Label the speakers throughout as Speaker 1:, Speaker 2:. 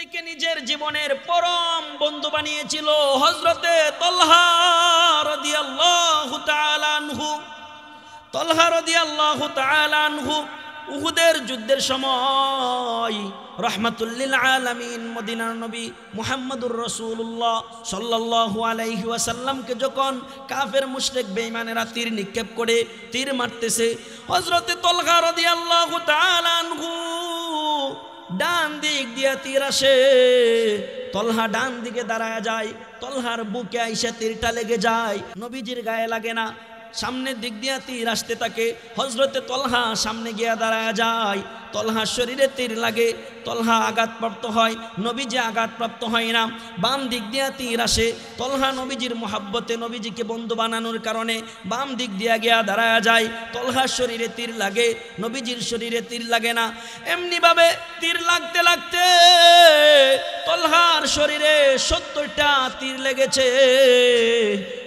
Speaker 1: নবীকে নিজের জীবনের পরম বন্ধু বানিয়েছিল হযরতে তালহা রাদিয়াল্লাহু তাআলা আনহু। তালহা রাদিয়াল্লাহু তাআলা আনহু উহুদের যুদ্ধের সময় রাহমাতুল লিল আলামিন মদিনার নবী মুহাম্মদুর রাসূলুল্লাহ সাল্লাল্লাহু আলাইহি ওয়াসাল্লামকে যখন কাফের মুশরিক বেঈমানেরা তীর নিক্ষেপ করে তীর মারতেছে, হযরতে তালহা রাদিয়াল্লাহু তাআলা আনহু ডান দিক দিয়ে তীর আসে, তালহা ডান দিকে দাঁড়ায় যায়, তালহার বুকে আইসা তীরটা লেগে যায়, নবীজির গায়ে লাগে না। সামনের দিক দিয়ে তীর আসতে থাকে, হযরতে তালহা সামনে গিয়ে দাঁড়ায় যায়, তালহার শরীরে তীর লাগে, তালহা আঘাতপ্রাপ্ত হয়, নবীজি আঘাতপ্রাপ্ত হয় না। বাম দিক দিয়ে তীর আসে, তালহা নবীজির মোহাব্বতে নবীজিকে বন্ধু বানানোর কারণে বাম দিক দিয়ে গিয়া দাঁড়ায় যায়, তালহার শরীরে তীর লাগে, নবীজির শরীরে তীর লাগে না। এমনিভাবে তীর লাগতে লাগতে তালহার শরীরে ৭০টা তীর লেগেছে,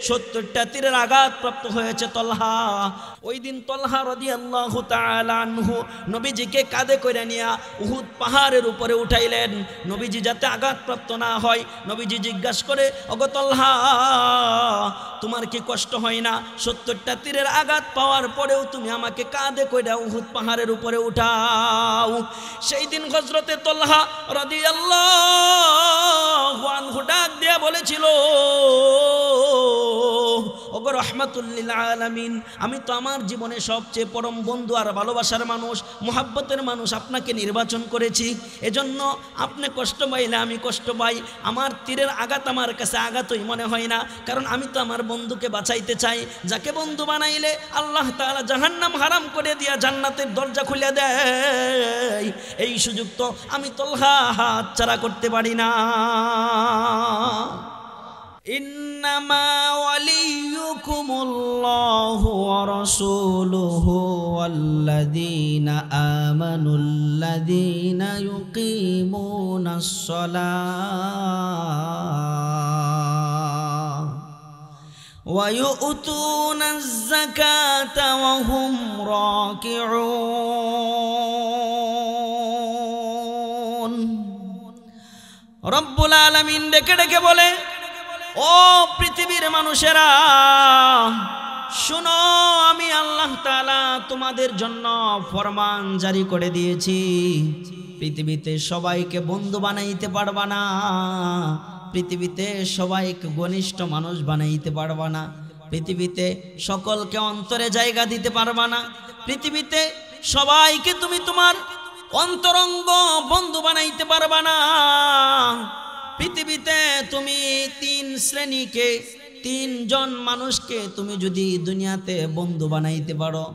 Speaker 1: ৭০টা তীরের আঘাতপ্রাপ্ত হয়েছে তালহা। ওই দিন তালহা রাদিয়াল্লাহু তাআলা আনহু নবীজিকে কাঁধে করে নিয়ে উহুদ পাহাড়ের উপরে উঠাইলেন, নবীজি যাতে আঘাতপ্রাপ্ত না হয়। নবীজি জিজ্ঞাসা করে, ওগো তালহা, তোমার কি কষ্ট হয় না? ৭০টা তীরের আঘাত পাওয়ার পরেও তুমি আমাকে কাঁধে করে উহুদ পাহাড়ের উপরে উঠাও। সেই দিন হযরতে তালহা রাদিয়াল্লাহু আনহু ডাক দিয়ে বলেছিল, ওগো রাহমাতুল লিল আলামিন, আমি তো আমার জীবনে সবচেয়ে পরম বন্ধু আর ভালোবাসার মানুষ, মুহাব্বতের মানুষ আপনাকে নির্বাচন করেছি, এজন্য আপনি কষ্ট পাইলে আমি কষ্ট পাই। আমার তীরের আঘাত আমার কাছে আঘাতই মনে হয় না, কারণ আমি তো আমার বন্ধুকে বাঁচাইতে চাই। যাকে বন্ধু বানাইলে আল্লাহ তাআলা জাহান্নাম হারাম করে দিয়া জান্নাতের দরজা খুলে দেয়, এই সুযোগ তো আমি তালহা হাতছাড়া করতে পারি না। ইন্নামা ওয়ালিয়ুকুমুল্লাহু ওয়া রাসূলুহু ওয়াল্লাযীনা আমানুল্লাযীনা ইউকিমুনাস সালাহ ওয়া ইউতুনাজ যাকাতা ওয়া হুম রাকিউন। রব্বুল আলামিন ডেকে ডেকে বলে, ও পৃথিবীর মানুষেরা শুনো, আমি আল্লাহ তাআলা তোমাদের জন্য ফরমান জারি করে দিয়েছি, পৃথিবীতে সবাইকে বন্ধু বানাইতে পারবা না, পৃথিবীতে সবাইকে ঘনিষ্ঠ মানুষ বানাইতে পারবা না, পৃথিবীতে সকলকে অন্তরে জায়গা দিতে পারবা না, পৃথিবীতে সবাইকে তুমি তোমার অন্তরঙ্গ বন্ধু বানাইতে পারবা না। পৃথিবীতে তুমি তিনজন মানুষকে তুমি যদি দুনিয়াতে বন্ধু বানাইতে পারো,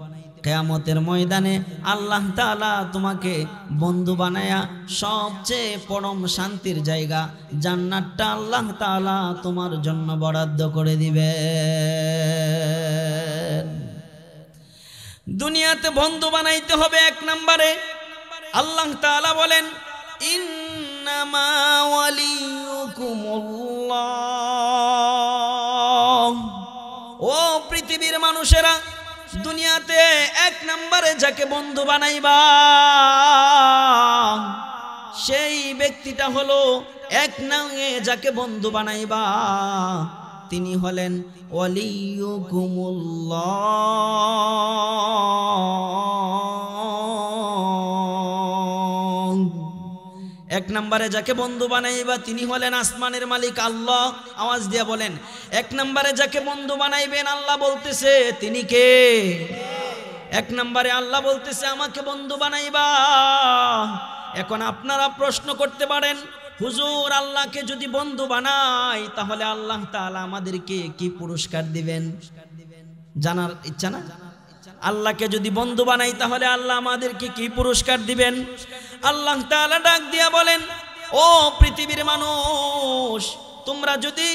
Speaker 1: কিয়ামতের ময়দানে আল্লাহ তাআলা তোমাকে বন্ধু বানায়া সবচেয়ে পরম শান্তির জায়গা জান্নাতটা আল্লাহ তাআলা তোমার জন্য বরাদ্দ করে দিবেন। দুনিয়াতে বন্ধু বানাইতে হবে এক নম্বরে, আল্লাহ তাআলা বলেন, ইন্নামা ওয়ালিয়ুকুমুল্লাহ। ও পৃথিবীর মানুষেরা, দুনিয়াতে এক নম্বরে যাকে বন্ধু বানাইবা সেই ব্যক্তিটা হলো, এক নামে যাকে বন্ধু বানাইবা তিনি হলেন ওয়ালিয়ুকুমুল্লাহ। এক নম্বরে যাকে বন্ধু বানাইবা তিনি হলেন আসমানের মালিক আল্লাহ। আওয়াজ দিয়ে বলেন, এক নম্বরে যাকে বন্ধু বানাইবেন আল্লাহ বলতেছে তিনি কে? এক নম্বরে আল্লাহ বলতেছে আমাকে বন্ধু বানাইবা। এখন আপনারা প্রশ্ন করতে পারেন, হুজুর আল্লাহকে যদি বন্ধু বানাই তাহলে আল্লাহ তাআলা আমাদেরকে কি পুরস্কার দিবেন? জানার ইচ্ছা না? আল্লাহকে যদি বন্ধু বানাই তাহলে আল্লাহ আমাদেরকে কি পুরস্কার দিবেন? আল্লাহ তাআলা ডাক দিয়া বলেন, ও পৃথিবীর মানুষ, তোমরা যদি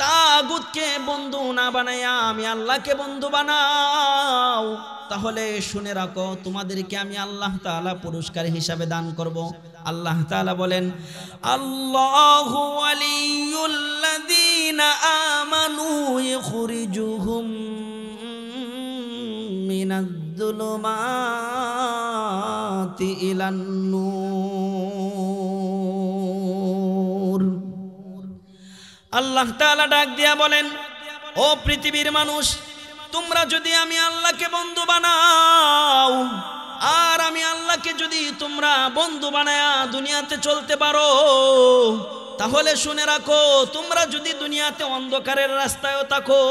Speaker 1: তাগুতকে বন্ধু না বানাইয়া আমি আল্লাহকে বন্ধু বানাও তাহলে শুনে রাখো, তোমাদেরকে আমি আল্লাহ তাআলা পুরস্কার হিসাবে দান করব। আল্লাহ তাআলা বলেন, আল্লাহু ওয়ালিয়ুল্লাযীনা আমানু ইখরিজুহুম মিনাজ-যুলুমাতি ইলান-নূর আল্লাহ তাআলা ডাক দিয়া বলেন, ও পৃথিবীর মানুষ, তোমরা যদি আমি আল্লাহকে বন্ধু বানাও, আর আমি আল্লাহকে যদি তোমরা বন্ধু বানায়া দুনিয়াতে চলতে পারো, তাহলে শুনে রাখো, তোমরা যদি দুনিয়াতে অন্ধকারের রাস্তায়ও থাকো,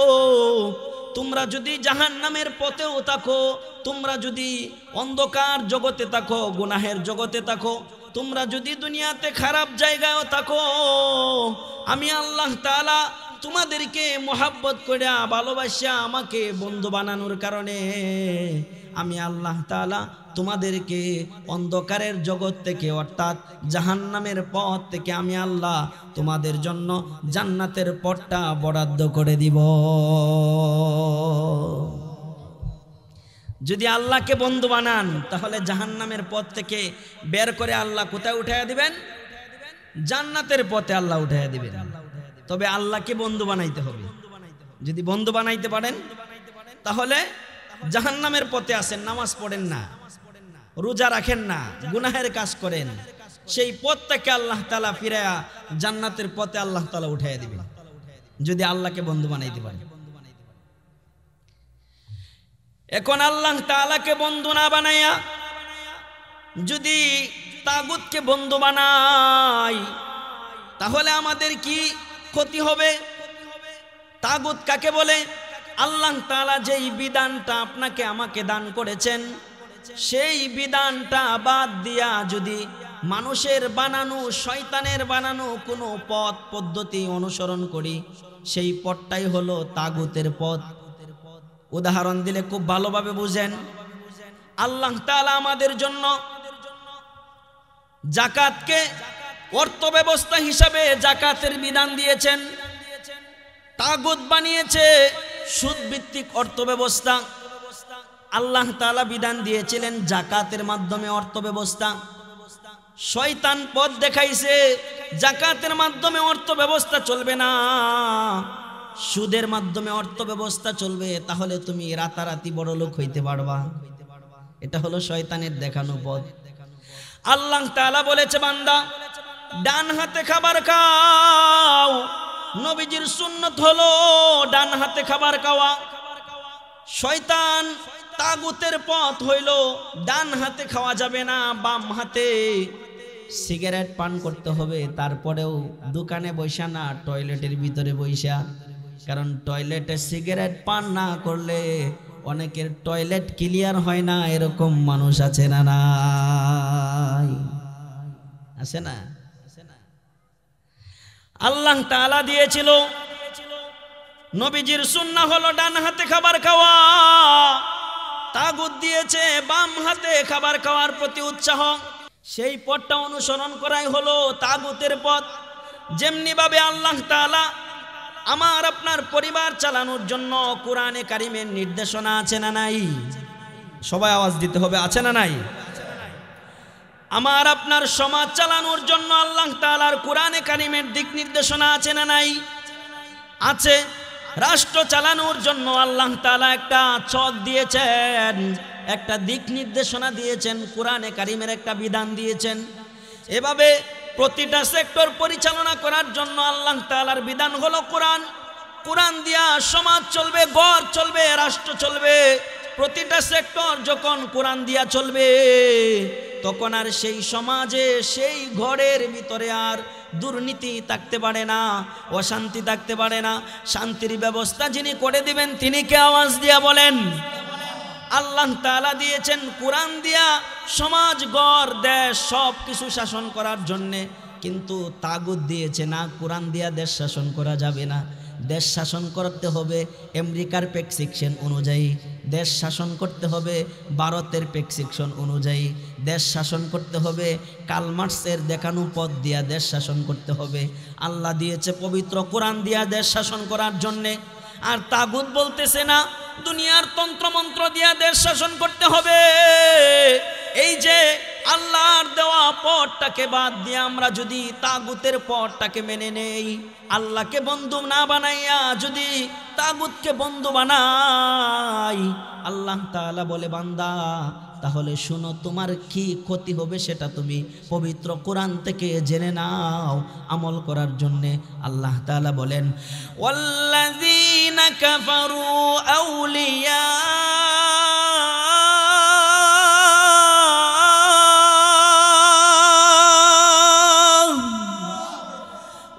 Speaker 1: তোমরা যদি জাহান্নামের পথেও থাকো, তোমরা যদি অন্ধকার জগতে থাকো, গুনাহের জগতে থাকো, তোমরা যদি দুনিয়াতে খারাপ জায়গায়ও থাকো, আমি আল্লাহ তাআলা তোমাদেরকে মোহাব্বত করে ভালোবাসা আমাকে বন্ধু বানানোর কারণে আমি আল্লাহ তাআলা তোমাদেরকে অন্ধকারের জগৎ থেকে অর্থাৎ জাহান্নামের পথ থেকে আমি আল্লাহ তোমাদের জন্য জান্নাতের পথটা বরাদ্দ করে দিব। যদি আল্লাহকে বন্ধু বানান তাহলে জাহান্নামের পথ থেকে বের করে আল্লাহ কোথায় উঠাইয়া দিবেন? জান্নাতের পথে আল্লাহ উঠাইয়া দিবেন। তবে আল্লাহকে বন্ধু বানাইতে হবে। যদি বন্ধু বানাইতে পারেন তাহলে জাহান্নামের পথে আসেন, নামাজ পড়েন না, রোজা রাখেন না, গুনাহের কাজ করেন, সেই পথটাকে আল্লাহ তাআলা ফিরায়া জান্নাতের পথে আল্লাহ তাআলা উঠাইয়া দিবেন যদি আল্লাহকে বন্ধু বানাইতে পারেন। এখন আল্লাহ তাআলাকে বন্ধু না বানাইয়া যদি তাগুতকে বন্ধু বানাই তাহলে আমাদের কি ক্ষতি হবে? তাগুত কাকে বলে? আল্লাহ তাআলা যেই বিধানটা আপনাকে আমাকে দান করেছেন সেই বিধানটা বাদ দিয়া যদি মানুষের বানানো, শয়তানের বানানো কোনো পথ পদ্ধতি অনুসরণ করি, সেই পথটাই হলো তাগুতের পথ। উদাহরণ দিলে খুব ভালোভাবে বুঝেন। আল্লাহ তাআলা আমাদের জন্য যাকাতকে অর্থ ব্যবস্থা হিসাবে যাকাতের বিধান দিয়েছেন। তাগুত বানিয়েছে সুদ ভিত্তিক অর্থ ব্যবস্থা। আল্লাহ তাআলা বিধান দিয়েছিলেন যাকাতের মাধ্যমে অর্থ ব্যবস্থা। শয়তান পথ দেখাইছে যাকাতের মাধ্যমে অর্থ ব্যবস্থা চলবে না, সুদের মাধ্যমে অর্থ ব্যবস্থা চলবে, তাহলে তুমি রাতারাতি বড় লোক হইতে পারবা। এটা হলো শয়তানের দেখানো পথ। আল্লাহ তাআলা বলেছে, বান্দা ডান হাতে খাবার খাও। নবীজির সুন্নত হলো ডান হাতে খাবার খাওয়া। শয়তান তাগুতের পথ হইল ডান হাতে খাওয়া যাবে না, বাম হাতে সিগারেট পান করতে হবে। তারপরেও দোকানে বসা না, টয়লেটের ভিতরে বসা। কারণ টয়লেটে সিগারেট পান না করলে অনেকের টয়লেট ক্লিয়ার হয় না, এরকম মানুষ আছে না? নাই? আছে না? আল্লাহ তাআলা দিয়েছিল, নবীজির সুন্নাহ হলো ডান হাতে খাবার খাওয়া। তাগুত দিয়েছে বাম হাতে খাবার খাওয়ার প্রতি উৎসাহ। সেই পথটা অনুসরণ করাই হলো তাগুতের পথ। যেমনি ভাবে আল্লাহ তাআলা আমার আপনার পরিবার চালানোর জন্য কোরআনে কারিমের নির্দেশনা আছে না নাই? সবাই আওয়াজ দিতে হবে, আছে না নাই? আমার আপনার সমাজ চালানোর জন্য আল্লাহ তাআলার কোরআনে কারিমের দিক নির্দেশনা আছে না নাই? আছে। রাষ্ট্র চালানোর জন্য আল্লাহ তাআলা একটা ছক দিয়েছেন, একটা দিক নির্দেশনা দিয়েছেন, কোরআনে কারিমের একটা বিধান দিয়েছেন। এভাবে প্রতিটা সেক্টর পরিচালনা করার জন্য আল্লাহ তাআলার বিধান হলো কোরআন। কোরআন দিয়া সমাজ চলবে, ঘর চলবে, রাষ্ট্র চলবে। প্রতিটা সেক্টর যখন কোরআন দিয়া চলবে তখন আর সেই সমাজে, সেই ঘরের ভিতরে আর দুর্নীতি থাকতে পারে না, অশান্তি থাকতে পারে না। শান্তির ব্যবস্থা যিনি করে দিবেন তিনি কে? আওয়াজ দিয়া বলেন। আল্লাহ তাআলা দিয়েছেন কোরআন দিয়া সমাজ, ঘর, দেশ সব কিছু শাসন করার জন্যে। কিন্তু তাগুত দিয়েছে না, কোরআন দিয়া দেশ শাসন করা যাবে না। দেশ শাসন করতে হবে আমেরিকার প্রেসক্রিপশন অনুযায়ী, দেশ শাসন করতে হবে ভারতের প্রেসক্রিপশন অনুযায়ী, দেশ শাসন করতে হবে কার্ল মার্কসের দেখানো পথ দিয়া দেশ শাসন করতে হবে। আল্লাহ দিয়েছে পবিত্র কোরআন দিয়া দেশ শাসন করার জন্যে। আর তাগুত বলতেছে না দুনিয়ার তন্ত্রমন্ত্র দিয়া দেশ শাসন করতে হবে। এই যে আল্লাহর দেওয়া পথটাকে বাদ দিয়ে আমরা যদি তাগুতের পথটাকে মেনে নেই, আল্লাহকে বন্ধু না বানাইয়া যদি তাগুতকে বন্ধু বানাই, আল্লাহ তাআলা বলে, বান্দা তাহলে শুনো তোমার কি ক্ষতি হবে সেটা তুমি পবিত্র কোরআন থেকে জেনে নাও আমল করার জন্যে। আল্লাহ তাআলা বলেন ওয়াল্লাযীনা কাফারু আউলিয়া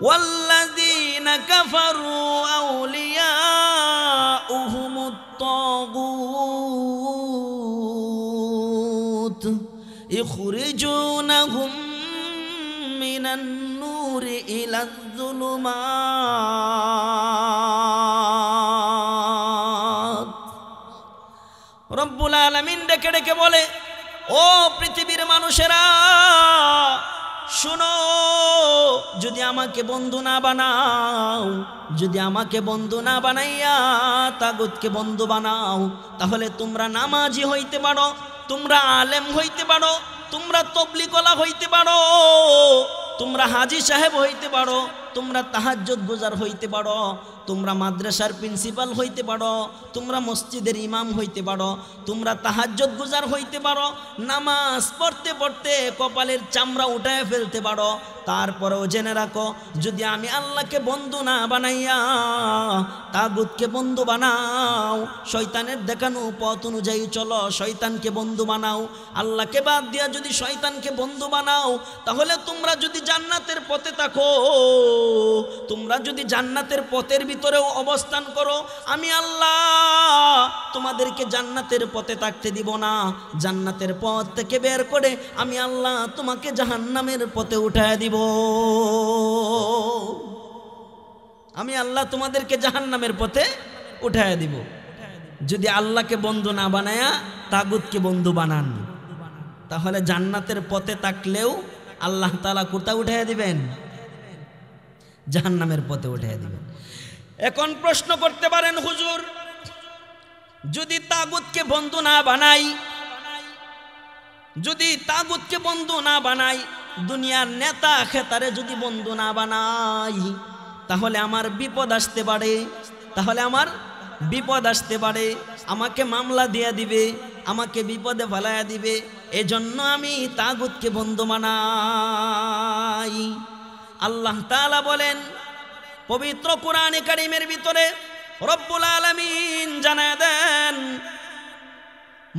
Speaker 1: والذين كفروا أولياؤهم الطاغوت يخرجونهم من النور إلى الظلمات رب العالمين ডেকে ডেকে বলে ও পৃথিবীর মানুষেরা শুনো, যদি আমাকে বন্ধু না বানাও, যদি আমাকে বন্ধু না বানাইয়া তাগুতকে বন্ধু বানাও, তাহলে তোমরা নামাজি হইতে পারো, তোমরা আলেম হইতে পারো, তোমরা তবলিগওয়ালা হইতে পারো, তোমরা হাজি সাহেব হইতে পারো, তোমরা তাহাজ্জুদ গুজার হইতে পারো, তোমরা মাদ্রাসার প্রিন্সিপাল হইতে পারো, তোমরা মসজিদের ইমাম হইতে পারো, তোমরা তাহাজ্জুদ গুজার হইতে পারো, নামাজ পড়তে পড়তে কপালের চামড়া উঠায় ফেলতে পারো। তারপরেও জেনে রাখো, যদি আমি আল্লাহকে বন্ধু না বানাইয়া তাগুতকে বন্ধু বানাও, শয়তানের দেখানো পথ অনুযায়ী চলো, শয়তানকে বন্ধু বানাও, আল্লাহকে বাদ দিয়া যদি শয়তানকে বন্ধু বানাও, তাহলে তোমরা যদি জান্নাতের পথে থাকো, তোমরা যদি জান্নাতের পথের ভিতরেও অবস্থান করো, আমি আল্লাহ তোমাদেরকে জান্নাতের পথে থাকতে দিব না, জান্নাতের পথ থেকে বের করে আমি আল্লাহ তোমাকে জাহান্নামের পথে উঠায় দিব। আমি আল্লাহ তোমাদেরকে জাহান্নামের পথে উঠায় দিব যদি আল্লাহকে বন্ধু না বানায়া তাগুতকে বন্ধু বানান। তাহলে জান্নাতের পথে থাকলেও আল্লাহ তাআলা কোথায় উঠায় দিবেন? জাহান্নামের পথে উঠায় দিবেন। এখন প্রশ্ন করতে পারেন, হুজুর যদি তাগুতকে বন্ধু না বানাই, যদি তাগুতকে বন্ধু না বানাই, দুনিয়ার নেতা খেতারে যদি বন্ধু না বানাই, তাহলে আমার বিপদ আসতে পারে, তাহলে আমার বিপদ আসতে পারে, আমাকে মামলা দিয়ে দিবে, আমাকে বিপদে ফেলাইয়া দিবে, এজন্য আমি তাগুতকে বন্ধু বানাই। আল্লাহ তাআলা বলেন পবিত্র কোরআনে কারীমের ভিতরে, রব্বুল আলামিন জানায় দেন,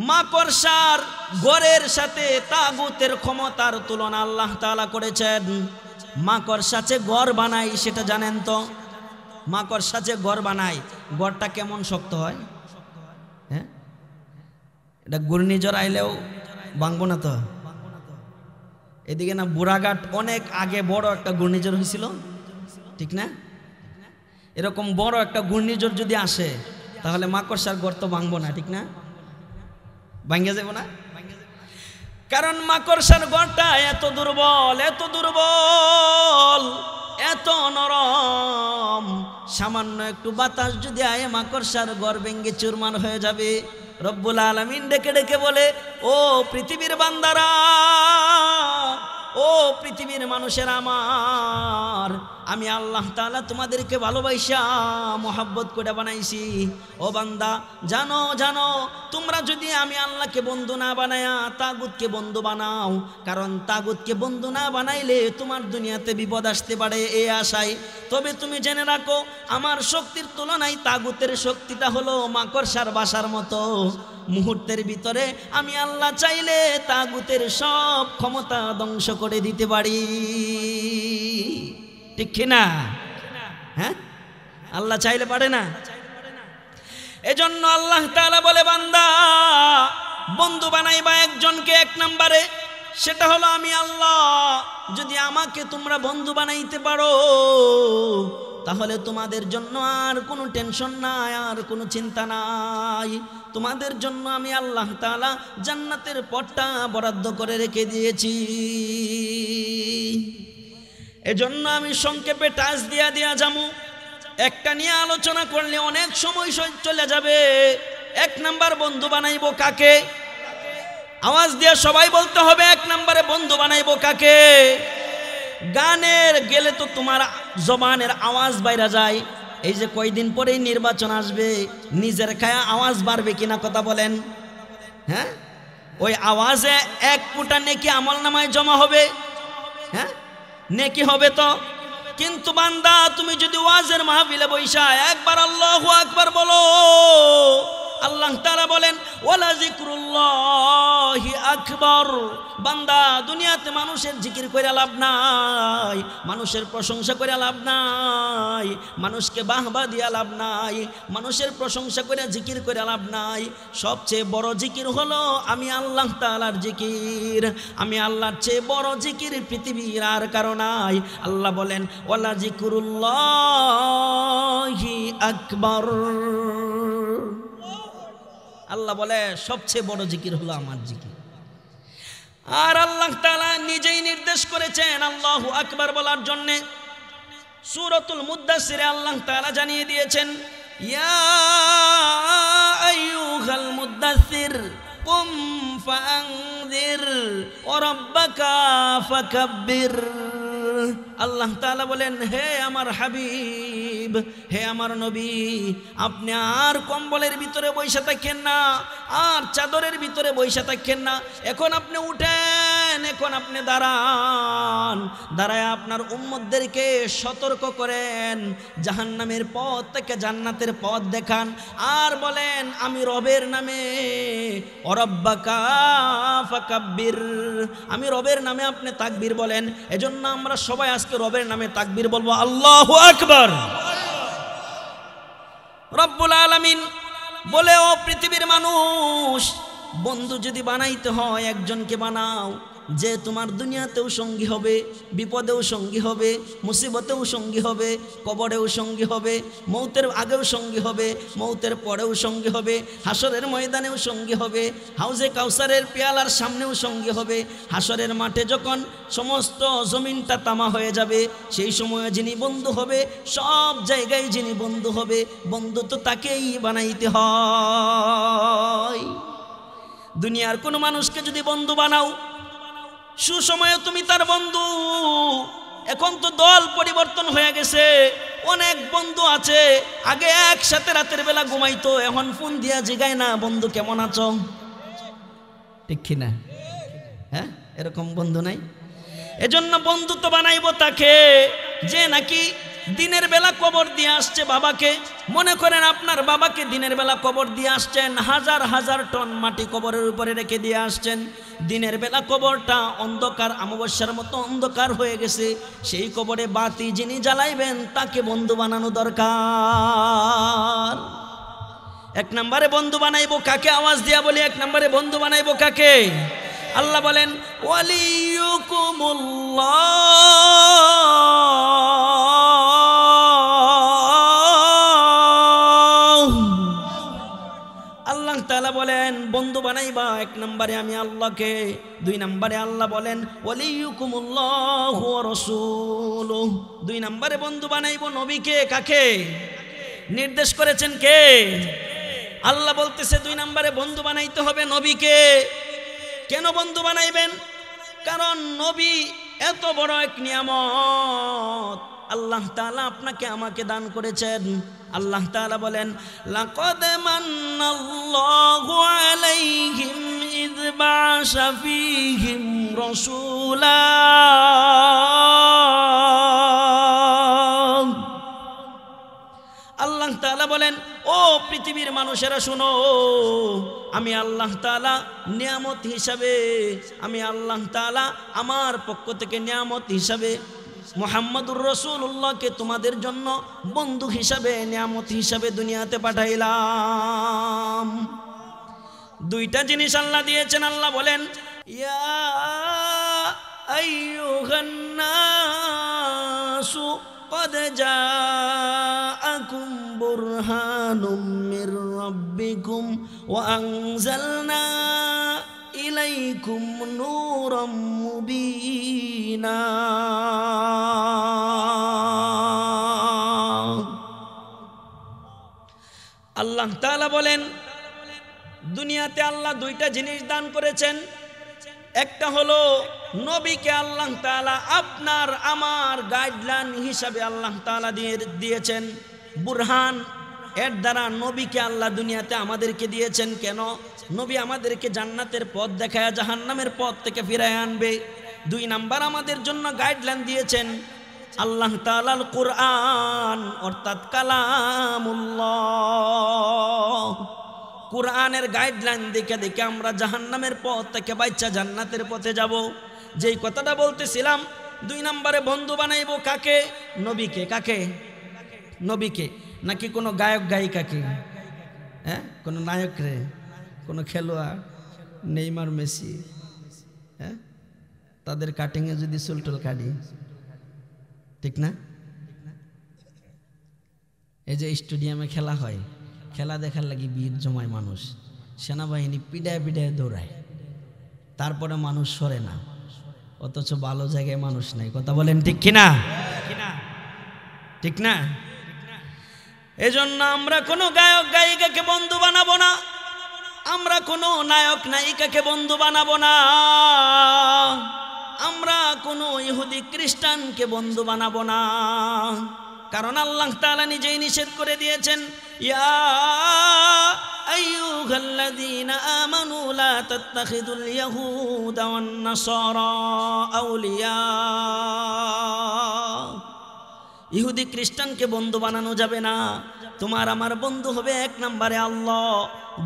Speaker 1: মাকড়সার ঘরের সাথে তাগুতের ক্ষমতার তুলনা আল্লাহ তাআলা করেছেন। মাকড়সা যে ঘর বানায় সেটা জানেন তো? মাকড়সা যে ঘর বানায়, ঘরটা কেমন শক্ত হয়? হ্যাঁ, এটা ঘূর্ণিঝড় আইলেও ভাঙবো না তো। এদিকে না বুড়াঘাট অনেক আগে বড় একটা ঘূর্ণিঝড় হয়েছিল, ঠিক না? এরকম বড় একটা ঘূর্ণিঝড় যদি আসে, তাহলে মাকড়সার ঘর তো ভাঙবো না, ঠিক না? ভাঙ্গে যাব না, কারণ মাকড়সার ঘরটা এত দুর্বল, এত দুর্বল, এত নরম, সামান্য একটু বাতাস যদি আয় মাকড়সার ঘর ভেঙ্গে চুরমার হয়ে যাবে। রব্বুল আলামিন ডেকে ডেকে বলে, ও পৃথিবীর বান্দারা, ও পৃথিবীর মানুষেরা আমার, আমি আল্লাহ তাআলা তোমাদেরকে ভালোবাসা মোহাব্বত করে বানাইছি। ও বান্দা, জানো জানো, তোমরা যদি আমি আল্লাহকে বন্ধু না বানায়া তাগুতকে বন্ধু বানাও, কারণ তাগুতকে বন্ধু না বানাইলে তোমার দুনিয়াতে বিপদ আসতে পারে এই আশায়। তবে তুমি জেনে রাখো, আমার শক্তির তুলনায় তাগুতের শক্তিটা হলো মাকড়সার বাসার মতো। মুহূর্তের ভিতরে আমি আল্লাহ চাইলে তাগুতের সব ক্ষমতা ধ্বংস করে দিতে পারি, ঠিক কিনা? হ্যাঁ, আল্লাহ চাইলে পারে না? এজন্য আল্লাহ তাআলা বলে, বান্দা বন্ধু বানাইবা একজনকে, এক নম্বরে সেটা হলো আমি আল্লাহ। যদি আমাকে তোমরা বন্ধু বানাইতে পারো, তাহলে তোমাদের জন্য আর কোনো টেনশন নাই, আর কোনো চিন্তা নাই। তোমাদের জন্য আমি আল্লাহ তাআলা জান্নাতের পথটা বরাদ্দ করে রেখে দিয়েছি। এজন্য আমি সংক্ষেপে টাচ দিয়া যাবো। একটা নিয়ে আলোচনা করলে অনেক সময় চলে যাবে। এক নাম্বার, বন্ধু বানাইবো কাকে? আওয়াজ দিয়ে সবাই বলতে হবে, এক নম্বরে বন্ধু বানাইবো কাকে? গানের গেলে তো তোমার জবানের আওয়াজ বাইরা যায়। এই যে কয়দিন পরেই নির্বাচন আসবে, নিজের খায়া আওয়াজ বাড়বে কিনা কথা বলেন? হ্যাঁ, ওই আওয়াজে এক ফুটা নেকি আমলনামায় জমা হবে, হ্যাঁ নেকি হবে তো। কিন্তু বান্দা তুমি যদি ওয়াজের মাহফিলে বৈশা একবার আল্লাহু আকবার বলো, আল্লাহ তাআলা বলেন ওয়ালা যিকরুল্লাহি আকবার। বান্দা দুনিয়াতে মানুষের জিকির করে লাভ নাই, মানুষের প্রশংসা করে লাভ নাই, মানুষকে বাহবা দিয়া লাভ নাই, মানুষের প্রশংসা করে জিকির করে লাভ নাই। সবচেয়ে বড় জিকির হলো আমি আল্লাহ তাআলার জিকির। আমি আল্লাহর চেয়ে বড় জিকির পৃথিবীর আর কারো নাই। আল্লাহ বলেন ওয়ালা যিকরুল্লাহি আকবার। আল্লাহ বলে সবচেয়ে বড় জিকির হলো আমার জিকির। আর আল্লাহ তাআলা নিজেই নির্দেশ করেছেন আল্লাহু আকবার বলার জন্য। সূরাতুল মুদ্দাসসিরে আল্লাহ তাআলা জানিয়ে দিয়েছেন ইয়া আইয়ুহাল মুদ্দাসসির কুম ফাআনযির ওয়া রাব্বাকা ফাকাব্বির। আল্লাহ তাআলা বলেন হে আমার হাবিব, হে আমার নবী, আপনি আর কম্বলের ভিতরে বসে থাকেন না, আর চাদরের ভিতরে বসে থাকেন না। এখন আপনি উঠেন, এখন আপনি দাঁড়ান, দাঁড়ায় আপনার উম্মতদেরকে সতর্ক করেন, জাহান্নামের পথ থেকে জান্নাতের পথ দেখান। আর বলেন আমি রবের নামে ওয়ারাব্বাকা ফাকাব্বির, আমি রবের নামে আপনি তাকবীর বলেন। এজন্য আমরা সবাই আজকে রবের নামে তাকবীর বলবো, আল্লাহু আকবার। রব্বুল আলামিন বলে ও পৃথিবীর মানুষ, বন্ধু যদি বানাইতে হয় একজনকে বানাও, যে তোমার দুনিয়াতেও সঙ্গী হবে, বিপদেও সঙ্গী হবে, মুসিবতেও সঙ্গী হবে, কবরেও সঙ্গী হবে, মৌতের আগেও সঙ্গী হবে, মৌতের পরেও সঙ্গী হবে, হাসরের ময়দানেও সঙ্গী হবে, হাউজে কাউসারের পেয়ালার সামনেও সঙ্গী হবে, হাসরের মাঠে যখন সমস্ত জমিনটা তামা হয়ে যাবে সেই সময়ে যিনি বন্ধু হবে, সব জায়গায় যিনি বন্ধু হবে, বন্ধু তো তাকেই বানাইতে হয়। দুনিয়ার কোনো মানুষকে যদি বন্ধু বানাও, সুসময়ে তুমি তার বন্ধু। এখন তো দল পরিবর্তন হয়ে গেছে, অনেক বন্ধু আছে আগে একসাথে রাতের বেলা ঘুমাইতো, এখন ফোন দিয়া জিগায় না বন্ধু কেমন আছো, ঠিক কি না? হ্যাঁ, এরকম বন্ধু নাই। এজন্য বন্ধুত্ব বানাইবো তাকে যে নাকি দিনের বেলা কবর দিয়ে আসছে বাবাকে। মনে করেন আপনার বাবাকে দিনের বেলা কবর দিয়ে আসছেন, হাজার হাজার টন মাটি কবরের উপরে রেখে দিয়ে আসছেন। দিনের বেলা কবরটা অন্ধকার, অমাবস্যার মতো অন্ধকার হয়ে গেছে, সেই কবরে বাতি যিনি জ্বালাইবেন তাকে বন্ধু বানানো দরকার। এক নম্বরে বন্ধু বানাইবো কাকে? আওয়াজ দিয়া বলি, এক নম্বরে বন্ধু বানাইবো কাকে? আল্লাহ বলেন ওয়ালিয়ুকুমুল্লাহ। আল্লাহ তাআলা বলেন বন্ধু বানাইবা এক নম্বরে আমি আল্লাহকে, দুই নম্বরে আল্লাহ বলেন ওয়ালিয়ুকুমুল্লাহু ওয়া রাসূলুহু। দুই নম্বরে বন্ধু বানাইবো নবীকে। কাকে নির্দেশ করেছেন? কে? আল্লাহ বলতেছে দুই নম্বরে বন্ধু বানাইতে হবে নবীকে। কেন বন্ধু বানাইবেন? কারণ নবী এত বড় এক নিয়ামত আল্লাহ তাআলা আপনাকে আমাকে দান করেছেন। আল্লাহ তাআলা বলেন লাকাদ মান্নাল্লাহু আলাইহিম ইয বা'আসা ফীহিম রাসূলা। আল্লাহ তাআলা বলেন ও পৃথিবীর মানুষেরা শোনো, আমি আল্লাহ তাআলা নিয়ামত হিসাবে, আমি আল্লাহ তাআলা আমার পক্ষ থেকে নিয়ামত হিসাবে মুহাম্মদুর রাসূলুল্লাহকে তোমাদের জন্য বন্ধু হিসাবে, নিয়ামত হিসাবে দুনিয়াতে পাঠাইলাম। দুইটা জিনিস আল্লাহ দিয়েছেন। আল্লাহ বলেন ইয়া আইয়ুহান নাসু قد جاءكم برهان من ربكم وأنزلنا إليكم نورا مبينا। আল্লাহ তাআলা বলেন দুনিয়াতে আল্লাহ দুইটা জিনিস দান করেছেন। একটা হলো নবীকে আল্লাহ তাআলা আপনার আমার গাইডলাইন হিসাবে আল্লাহ তাআলা দিয়েছেন। বুরহান এর দ্বারা নবীকে আল্লাহ দুনিয়াতে আমাদেরকে দিয়েছেন কেন? নবী আমাদেরকে জান্নাতের পথ দেখায় জাহান্নামের পথ থেকে ফিরায় আনবে। 2 নাম্বার আমাদের জন্য গাইডলাইন দিয়েছেন আল্লাহ তাআলার কুরআন অর্থাৎ কালামুল্লাহ। কুরআনের গাইডলাইন দেখে দেখে আমরা জাহান্নামের পথ থেকে বাইচা জান্নাতের পথে যাব। যেই কথাটা বলতেছিলাম, 2 নম্বরে বন্ধু বানাইব কাকে? নবীকে। কাকে? নবীকে। নাকি কোনো গায়ক গায়িকাকে? হ্যাঁ, কোনো নায়ক রে, কোনো খেলোয়াড়, নেইমার, মেসি, হ্যাঁ, তাদের কাটিংয়ে যদি চুলটুল কাটি, ঠিক না? এই যে স্টেডিয়ামে খেলা হয়, খেলা দেখার লাগি ভিড় জমায় মানুষ, সেনাবাহিনী পিডায় পিডায় দৌড়ায়, তারপরে মানুষ সরে না, অথচ ভালো জায়গায় মানুষ নাই। কথা বলেন ঠিক কিনা? ঠিক না? এজন্য আমরা কোনো গায়ক গায়িকাকে বন্ধু বানাবো না, আমরা কোনো নায়ক নায়িকাকে বন্ধু বানাবো না, আমরা কোনো ইহুদি খ্রিস্টানকে বন্ধু বানাবো না। কারণ আল্লাহ তাআলা নিজেই নিষেধ করে দিয়েছেন, ইয়া আইয়ুহাল্লাযীনা আমানু লা তাত্তাখিযুল ইয়াহুদা ওয়ান নাসারা আউলিয়া। ইহুদি খ্রিস্টানকে বন্ধু বানানো যাবে না। তোমার আমার বন্ধু হবে 1 নম্বরে আল্লাহ,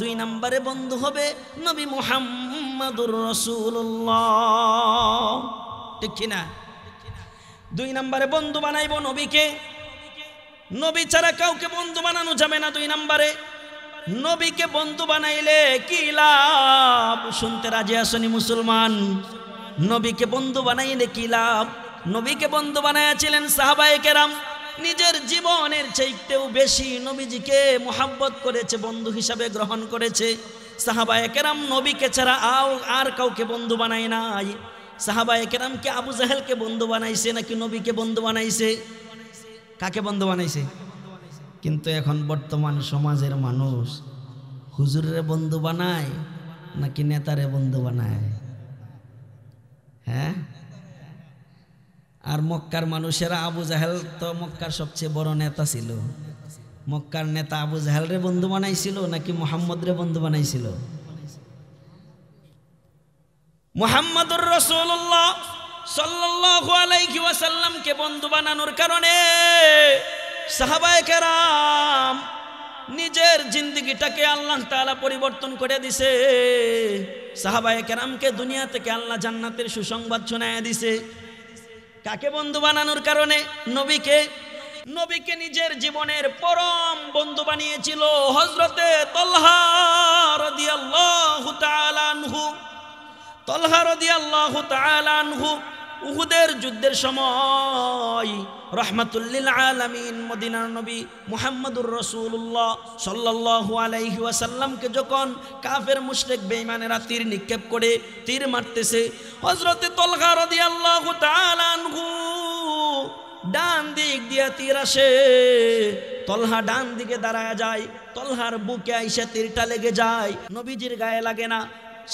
Speaker 1: 2 নম্বরে বন্ধু হবে নবী মুহাম্মাদুর রাসূলুল্লাহ। ঠিক কিনা? 2 নম্বরে বন্ধু বানাইব নবীকে। নবী ছাড়া কাউকে বন্ধু বানানো যাবে না। 2 নম্বরে নবীকে বন্ধু বানাইলে কি লাভ? শুনতে রাজি আসনি মুসলমান? নবীকে বন্ধু বানাইলে কি লাভ? নবীকে বন্ধু বানাইয়াছিলেন সাহাবায়ে কেরাম। নিজের জীবনের চাইতেও বেশি নবীজিকে মোহাব্বত করেছে, বন্ধু হিসাবে গ্রহণ করেছে। সাহাবায়ে কেরাম নবীকে ছাড়া আর কাউকে বন্ধু বানায় নাই। সাহাবায়ে কেরাম কি আবু জাহেলকে বন্ধু বানাইছে নাকি নবীকে বন্ধু বানাইছে? কাকে বন্ধু বানাইছে? কিন্তু এখন বর্তমান সমাজের মানুষ হুজুরের বন্ধু বানায় নাকি নেতারে বন্ধু বানায়? হ্যাঁ, আর মক্কার মানুষেরা আবু জাহেল তো মক্কার সবচেয়ে বড় নেতা ছিল। মক্কার নেতা আবু জাহেল রে বন্ধু বানাইছিল নাকি মুহাম্মদ রে বন্ধু বানাইছিল? মুহাম্মাদুর রাসূলুল্লাহ সাল্লাল্লাহু আলাইহি ওয়াসাল্লামকে বন্ধু বানানোর কারণে সাহাবায়ে কেরাম নিজের জিন্দেগিটাকে আল্লাহ তাআলা পরিবর্তন করে দিছে। সাহাবায়ে কেরামকে দুনিয়া থেকে আল্লাহ জান্নাতের সুসংবাদ শোনায়া দিছে। কাকে বন্ধু বানানোর কারণে? নবীকে। নবীকে নিজের জীবনের পরম বন্ধু বানিয়েছিল হযরতে তালহা রাদিয়াল্লাহু তাআলা আনহু। তালহা রাদিয়াল্লাহু তাআলা আনহু উহুদের যুদ্ধের সময় রাহমাতুল লিল আলামিন মদিনার নবী মুহাম্মদুর রাসূলুল্লাহ সাল্লাল্লাহু আলাইহি ওয়াসাল্লামকে যখন কাফের মুশরিক বেঈমানেরা তীর নিক্ষেপ করে তীর মারতেছে, হযরতে তালহা রাদিয়াল্লাহু তাআলা আনহু ডান দিক দিয়ে তীর আসে। তালহা ডান দিকে দাঁড়ায় যায়, তালহার বুকে আইসা তীরটা লেগে যায়, নবীজির গায়ে লাগে না।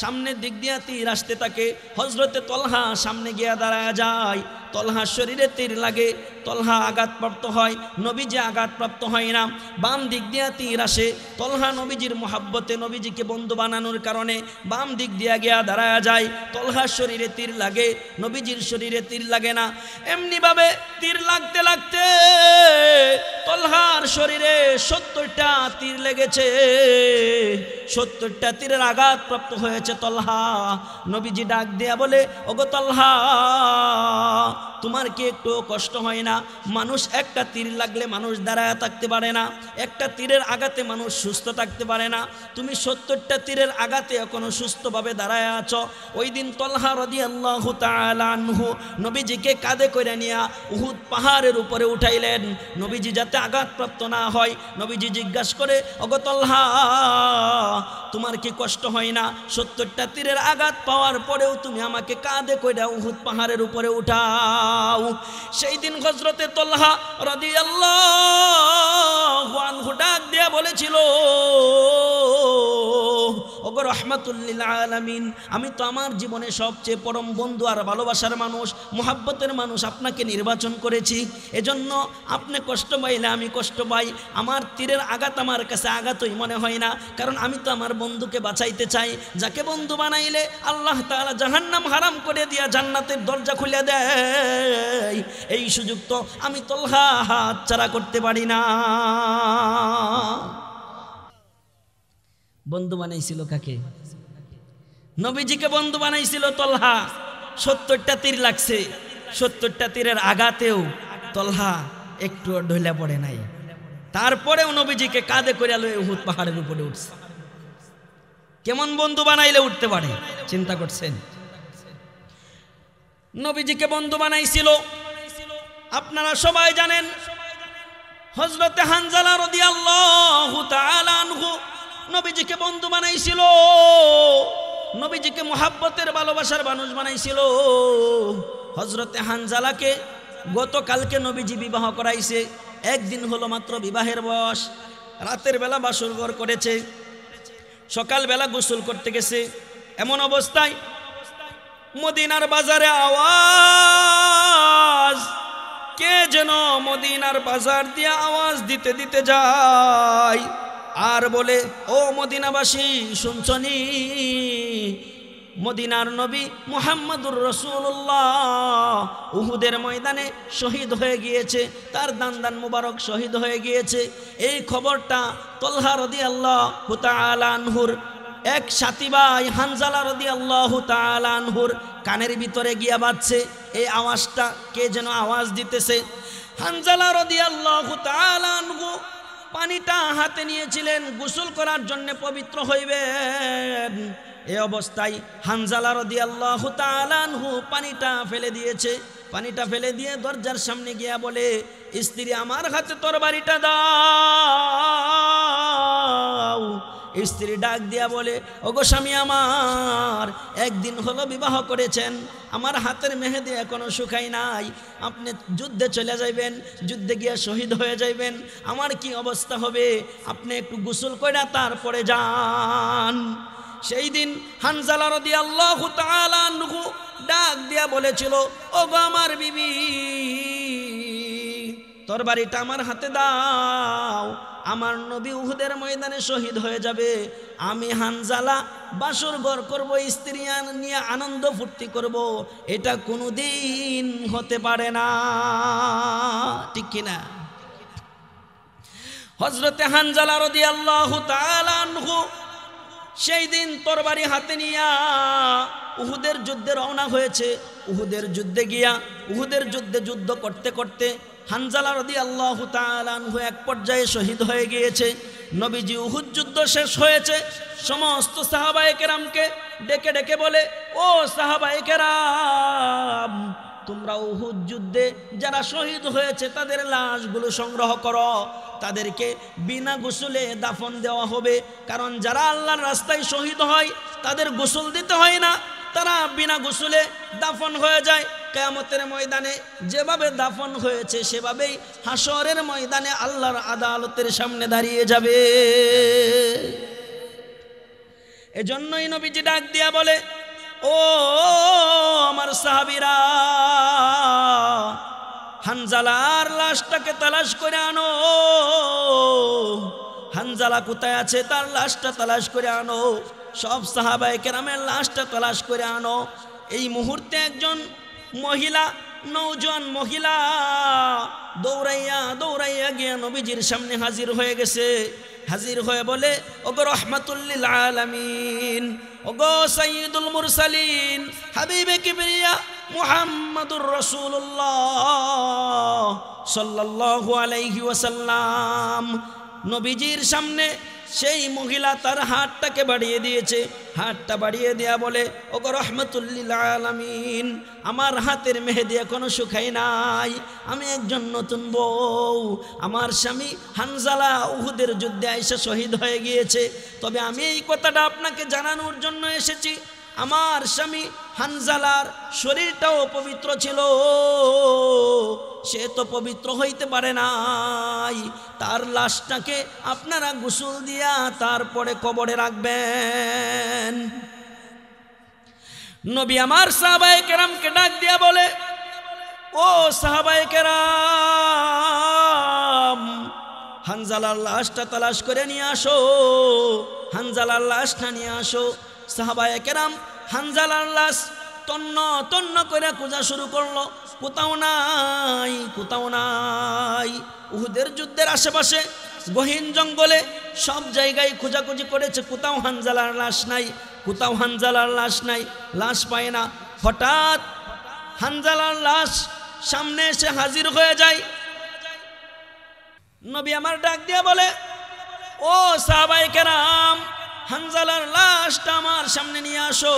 Speaker 1: সামনের দিক দিয়ে তীর আসতে থাকে, হযরতে তালহা সামনে গিয়া দাঁড়ায় যায়, তালহার শরীরে তীর লাগে, তালহা আঘাতপ্রাপ্ত হয়, নবীজি আঘাতপ্রাপ্ত হয় না। বাম দিক দিয়ে তীর আসে, তালহা নবীজির মোহাব্বতে নবীজিকে বন্ধু বানানোর কারণে বাম দিক দিয়ে গিয়া দাঁড়ায় যায়, তালহার শরীরে তীর লাগে, নবীজির শরীরে তীর লাগে না। এমনিভাবে তীর লাগতে লাগতে তালহার শরীরে 70টা তীর লেগেছে, 70টা তীরের আঘাতপ্রাপ্ত হয়েছে তালহা। নবীজি ডাক দেয়া বলে, ওগো তালহা, তোমার কি একটু কষ্ট হয় না? মানুষ একটা তীর লাগলে মানুষ দাঁড়ায় থাকতে পারে না, একটা তীরের আঘাতে মানুষ সুস্থ থাকতে পারে না, তুমি 70টা তীরের আঘাতে এখনো সুস্থভাবে দাঁড়ায় আছো। ওই দিন তালহা রাদিয়াল্লাহু তাআলা আনহু নবীজিকে কাঁধে করে নিয়ে উহুদ পাহাড়ের উপরে উঠাইলেন, নবীজি যাতে আঘাতপ্রাপ্ত না হয়। নবীজি জিজ্ঞাসা করে, ওগো তালহা, তোমার কি কষ্ট হয় না? 70টা তীরের আঘাত পাওয়ার পরেও তুমি আমাকে কাঁধে কইরা উহুদ পাহাড়ের উপরে উঠাও। সেই দিন হযরতে তালহা রাদিয়াল্লাহু আনহু ডাক দিয়া বলেছিল, ওগো ওগো রাহমাতুল লিল আলামিন, আমি তো আমার জীবনে সবচেয়ে পরম বন্ধু আর ভালোবাসার মানুষ, মুহাব্বতের মানুষ আপনাকে নির্বাচন করেছি। এজন্য আপনি কষ্ট পাইলে আমি কষ্ট পাই, আমার তীরের আঘাত আমার কাছে আঘাতই মনে হয় না, কারণ আমি তো আমার বন্ধুকে বাঁচাইতে চাই। যাকে বন্ধু বানাইলে আল্লাহ তাআলা জাহান্নাম হারাম করে দিয়া জান্নাতের দরজা খুলে দেয়, এই সুযোগ তো আমি তলহা হাতছাড়া করতে পারি না। বন্ধু বানাইছিল কাকে? নবীজিকে বন্ধু বানাইছিল তলহা। 70টা তীর লাগছে, 70টা তীরের আঘাতেও তলহা একটু ঢইলা পড়ে নাই। তারপরেও নবীজিকে কাঁধে করে লয়ে উহুদ পাহাড়ের উপরে উঠছে। কেমন বন্ধু বানাইলে উঠতে পারে চিন্তা করছেন? নবীজিকে বন্ধু বানাইছিল আপনারা সবাই জানেন, হযরতে হানজালা রাদিয়াল্লাহু তাআলা আনহু নবীজিকে বন্ধু বানাইছিল, নবীজিকে মুহাব্বতের ভালোবাসার মানুষ বানাইছিল। হযরতে হানজালাকে গতকালকে নবীজি বিবাহ করাইছে, একদিন হলো মাত্র বিবাহের বয়স। রাতের বেলা বাসর ঘর করেছে, সকালবেলা গোসল করতে গেছে। এমন অবস্থায় মদিনার বাজারে আওয়াজ, কে যেন মদিনার বাজার দিয়ে আওয়াজ দিতে দিতে যায় আর বলে, ও মদিনাবাসী শুনছনি, মদিনার নবী মুহাম্মদুর রাসূলুল্লাহ উহুদের ময়দানে শহীদ হয়ে গিয়েছে, তার দান মুবারক শহীদ হয়ে গিয়েছে। এই খবরটা তলহা রাদিয়াল্লাহু তাআলা আনহুর এক সাথী ভাই হানজালা রাদিয়াল্লাহু তাআলা আনহুর কানের ভিতরে গিয়া বাজছে। এই আওয়াজটা কে যেন আওয়াজ দিতেছে। হানজালা রাদিয়াল্লাহু তাআলা আনহু পানিটা হাতে নিয়েছিলেন, গোসল করার জন্য পবিত্র হইবেন। এই অবস্থায় হানজালা রাদিয়াল্লাহু তাআলা আনহু পানিটা ফেলে দিয়েছে। পানিটা ফেলে দিয়ে দরজার সামনে গিয়া বলে, স্ত্রী আমার হাতে তরবারিটা দাও। স্ত্রী ডাক দিয়া বলে, ওগো স্বামী আমার, একদিন হলো বিবাহ করেছেন, আমার হাতের মেহেদি এখনো শুকাই নাই, আপনি যুদ্ধে চলে যাইবেন, যুদ্ধে গিয়া শহীদ হয়ে যাইবেন, আমার কি অবস্থা হবে, আপনি একটু গোসল কইরা তারপরে যান। সেই দিন হানজালা রাদিয়াল্লাহু তাআলা আনহু ডাক দিয়া বলেছিল, ওগো আমার বিবি, তরবারিটা আমার হাতে দাও, আমার নবী উহুদের ময়দানে শহীদ হয়ে যাবে, আমি হানজালা বাসর ঘর করব, স্ত্রী নিয়ে আনন্দ ফুর্তি করব, এটা কোনোদিন হতে পারে না, ঠিক কিনা? হযরতে হানজালা রাদিয়াল্লাহু তাআলা আনহু সেই দিন তরবারি হাতে নিয়া উহুদের যুদ্ধে রওনা হয়েছে। উহুদের যুদ্ধে গিয়া উহুদের যুদ্ধে যুদ্ধ করতে করতে হানজালা রাদিয়াল্লাহু তাআলা আনহু এক পর্যায়ে শহীদ হয়ে গিয়েছে। নবীজি উহুদ যুদ্ধ শেষ হয়েছে, সমস্ত সাহাবায়ে কেরামকে ডেকে ডেকে বলে, ও সাহাবায়ে কেরাম, তোমরা উহুদ যুদ্ধে যারা শহীদ হয়েছে তাদের লাশগুলো সংগ্রহ করো, তাদেরকে বিনা গোসলে দাফন দেওয়া হবে। কারণ যারা আল্লাহর রাস্তায় শহীদ হয় তাদের গোসল দিতে হয় না, তারা বিনা গোসলে দাফন হয়ে যায়। কিয়ামতের ময়দানে যেভাবে দাফন হয়েছে সেভাবেই হাসরের ময়দানে আল্লাহর আদালতের সামনে দাঁড়িয়ে যাবে। এজন্যই নবীজি ডাক দিয়া বলে, ও আমার সাহাবীরা, হানজালার লাশটাকে তালাশ করে আনো, হানজালা কোথায় আছে তার লাশটা তালাশ করে আনো, সব সাহাবায়ে কেরামের লাশটা তালাশ করে আনো। এই মুহূর্তে একজন মহিলা, নওজোয়ান মহিলা দৌড়াইয়া দৌড়াইয়া গিয়ে নবীজির সামনে হাজির হয়ে গেছে। হাজির হয়ে বলে, ওগো রাহমাতুল লিল আলামিন, ওগো সাইয়্যিদুল মুরসালিন, হাবিবে কিবরিয়া মুহাম্মাদুর রাসূলুল্লাহ সাল্লাল্লাহু আলাইহি ওয়াসাল্লাম। নবীজির সামনে সেই মহিলা তার হাতটাকে বাড়িয়ে দিয়েছে। হাতটা বাড়িয়ে দেয়া বলে, ওগো রাহমাতুল লিল আলামিন, আমার হাতের মেহেদি এখনো শুকাই নাই, আমি একজন নতুন বউ, আমার স্বামী হানজালা উহুদের যুদ্ধে আইসা শহীদ হয়ে গিয়েছে। তবে আমি এই কথাটা আপনাকে জানানোর জন্য এসেছি, আমার স্বামী হানজালার শরীরটাও পবিত্র ছিল, সে তো পবিত্র হইতে পারে নাই, তার লাশটাকে আপনারা গোসল দিয়া তারপরে কবরে রাখবেন। নবী আমার সাহাবায়ে কেরামকে ডাক দিয়া বলে, ও সাহাবায়ে কেরাম, হানজালার লাশটা তালাশ করে নিয়ে আসো, হানজালার লাশটা নিয়ে আসো। সাহাবায়ে কেরাম হানজালার লাশ তন্ন তন্ন করে খোঁজা শুরু করলো, কোথাও নাই, কোথাও নাই। উহুদের যুদ্ধের আশেপাশে গহীন জঙ্গলে সব জায়গায় খোঁজাখুঁজি করেছে, কোথাও হানজালার লাশ নাই, কোথাও হানজালার লাশ নাই, লাশ পায় না। হঠাৎ হানজালার লাশ সামনে এসে হাজির হয়ে যায়। নবী আমার ডাক দিয়া বলে, ও সাহাবায়ে কেরাম, হানজালার লাশটা আমার সামনে নিয়ে আসো।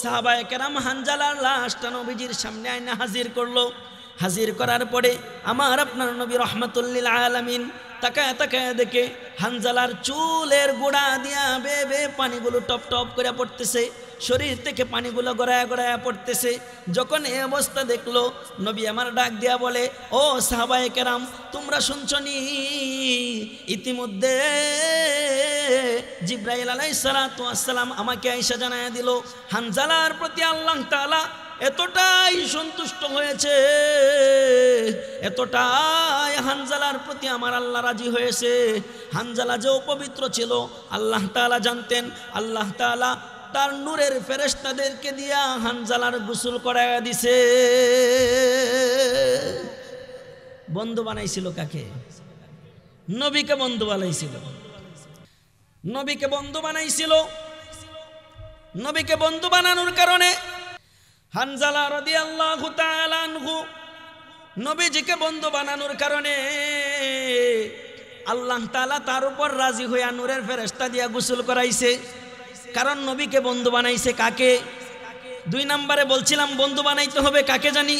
Speaker 1: সাহাবায়ে কেরাম হানজালার লাশটা নবীজির সামনে আইনা হাজির করলো। হাজির করার পরে আমার আপনার নবী রহমাতুল আলামিন তাকায় তাকায় দেখে হানজালার চুলের গোড়া দিয়া বে বে পানিগুলো টপ টপ করে পড়তেছে, শরীর থেকে পানিগুলো গড়ায়া গড়ায়া পড়তেছে। যখন এই অবস্থা দেখলো, নবী আমার ডাক দিয়া বলে, ও সাহাবায়ে কেরাম, তোমরা শুনছনি ইতিমধ্যে জিবরাইল আলাইহিস সালাতু ওয়াস সালাম আমাকে আয়েশা জানায়া দিল, হানজালার প্রতি আল্লাহ তাআলা এতটাই সন্তুষ্ট হয়েছে, এতটাই হানজালার প্রতি আমার আল্লাহ রাজি হয়েছে। হানজালা যে অপবিত্র ছিল আল্লাহ তাআলা জানতেন, আল্লাহ তাআলা তার নূরের ফেরেশতাদেরকে দিয়া হানজালার গোসল করায়া দিছে। বন্ধু বানাইছিল কাকে? নবীকে বন্ধু বানাইছিল, নবীকে বন্ধু বানাইছিল। নবীকে বন্ধু বানানোর কারণে হানজালা রাদিয়াল্লাহু তাআলা আনহু নবীজিকে বন্ধু বানানোর কারণে আল্লাহ তাআলা তার উপর রাজি হইয়া নূরের ফেরেশতা দিয়া গোসল করাইছে। কারণ নবীকে বন্ধু বানাইছে কাকে? 2 নম্বরে বলছিলাম বন্ধু বানাইতে হবে কাকে জানি?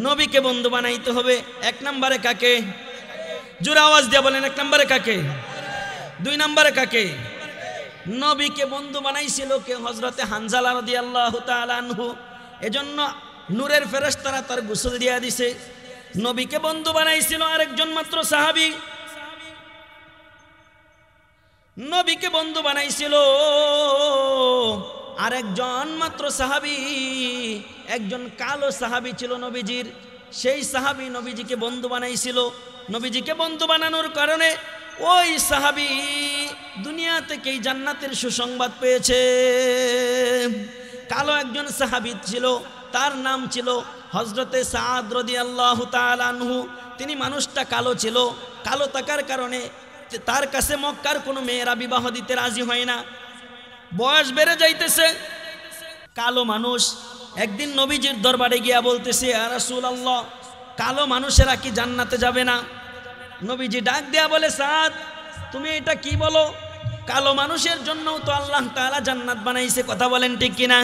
Speaker 1: নবীকে বন্ধু বানাইতে হবে। 1 নম্বরে কাকে? জোরে আওয়াজ দিয়ে বলেন, 1 নম্বরে কাকে? 2 নম্বরে কাকে? নবীকে বন্ধু বানাইছিল কে? হযরতে হানজালা রাদিয়াল্লাহু তাআলা আনহু। এজন্য নূরের ফেরেশতারা তার গোসল দিয়া দিছে। নবীকে বন্ধু বানাইছিল আরেকজন মাত্র সাহাবী। নবীকে বন্ধু বানাইছিল আরেকজন মাত্র সাহাবী, একজন কালো সাহাবী ছিল নবীজির। সেই সাহাবী নবীজিকে বন্ধু বানাইছিল। নবীজিকে বন্ধু বানানোর কারণে ওই সাহাবী দুনিয়া থেকেই জান্নাতের সুসংবাদ পেয়েছে। কালো একজন সাহাবী ছিল, তার নাম ছিল হযরতে সাদ রাদিয়াল্লাহু তাআলা আনহু। তিনি মানুষটা কালো ছিল, কালো থাকার কারণে তার কাছে মক্কার কোনো মেয়েরা বিবাহ দিতে রাজি হয় না। বয়স বেড়ে যাইতেছে। কালো মানুষ একদিন নবীজির দরবারে গিয়া বলতেছে, ইয়া রাসূলুল্লাহ, কালো মানুষেরা কি জান্নাতে যাবে না? নবীজি ডাক দেয়া বলে, সাদ, তুমি এটা কি বলো? কালো মানুষের জন্যও তো আল্লাহ তাআলা জান্নাত বানাইছে, কথা বলেন ঠিক কিনা?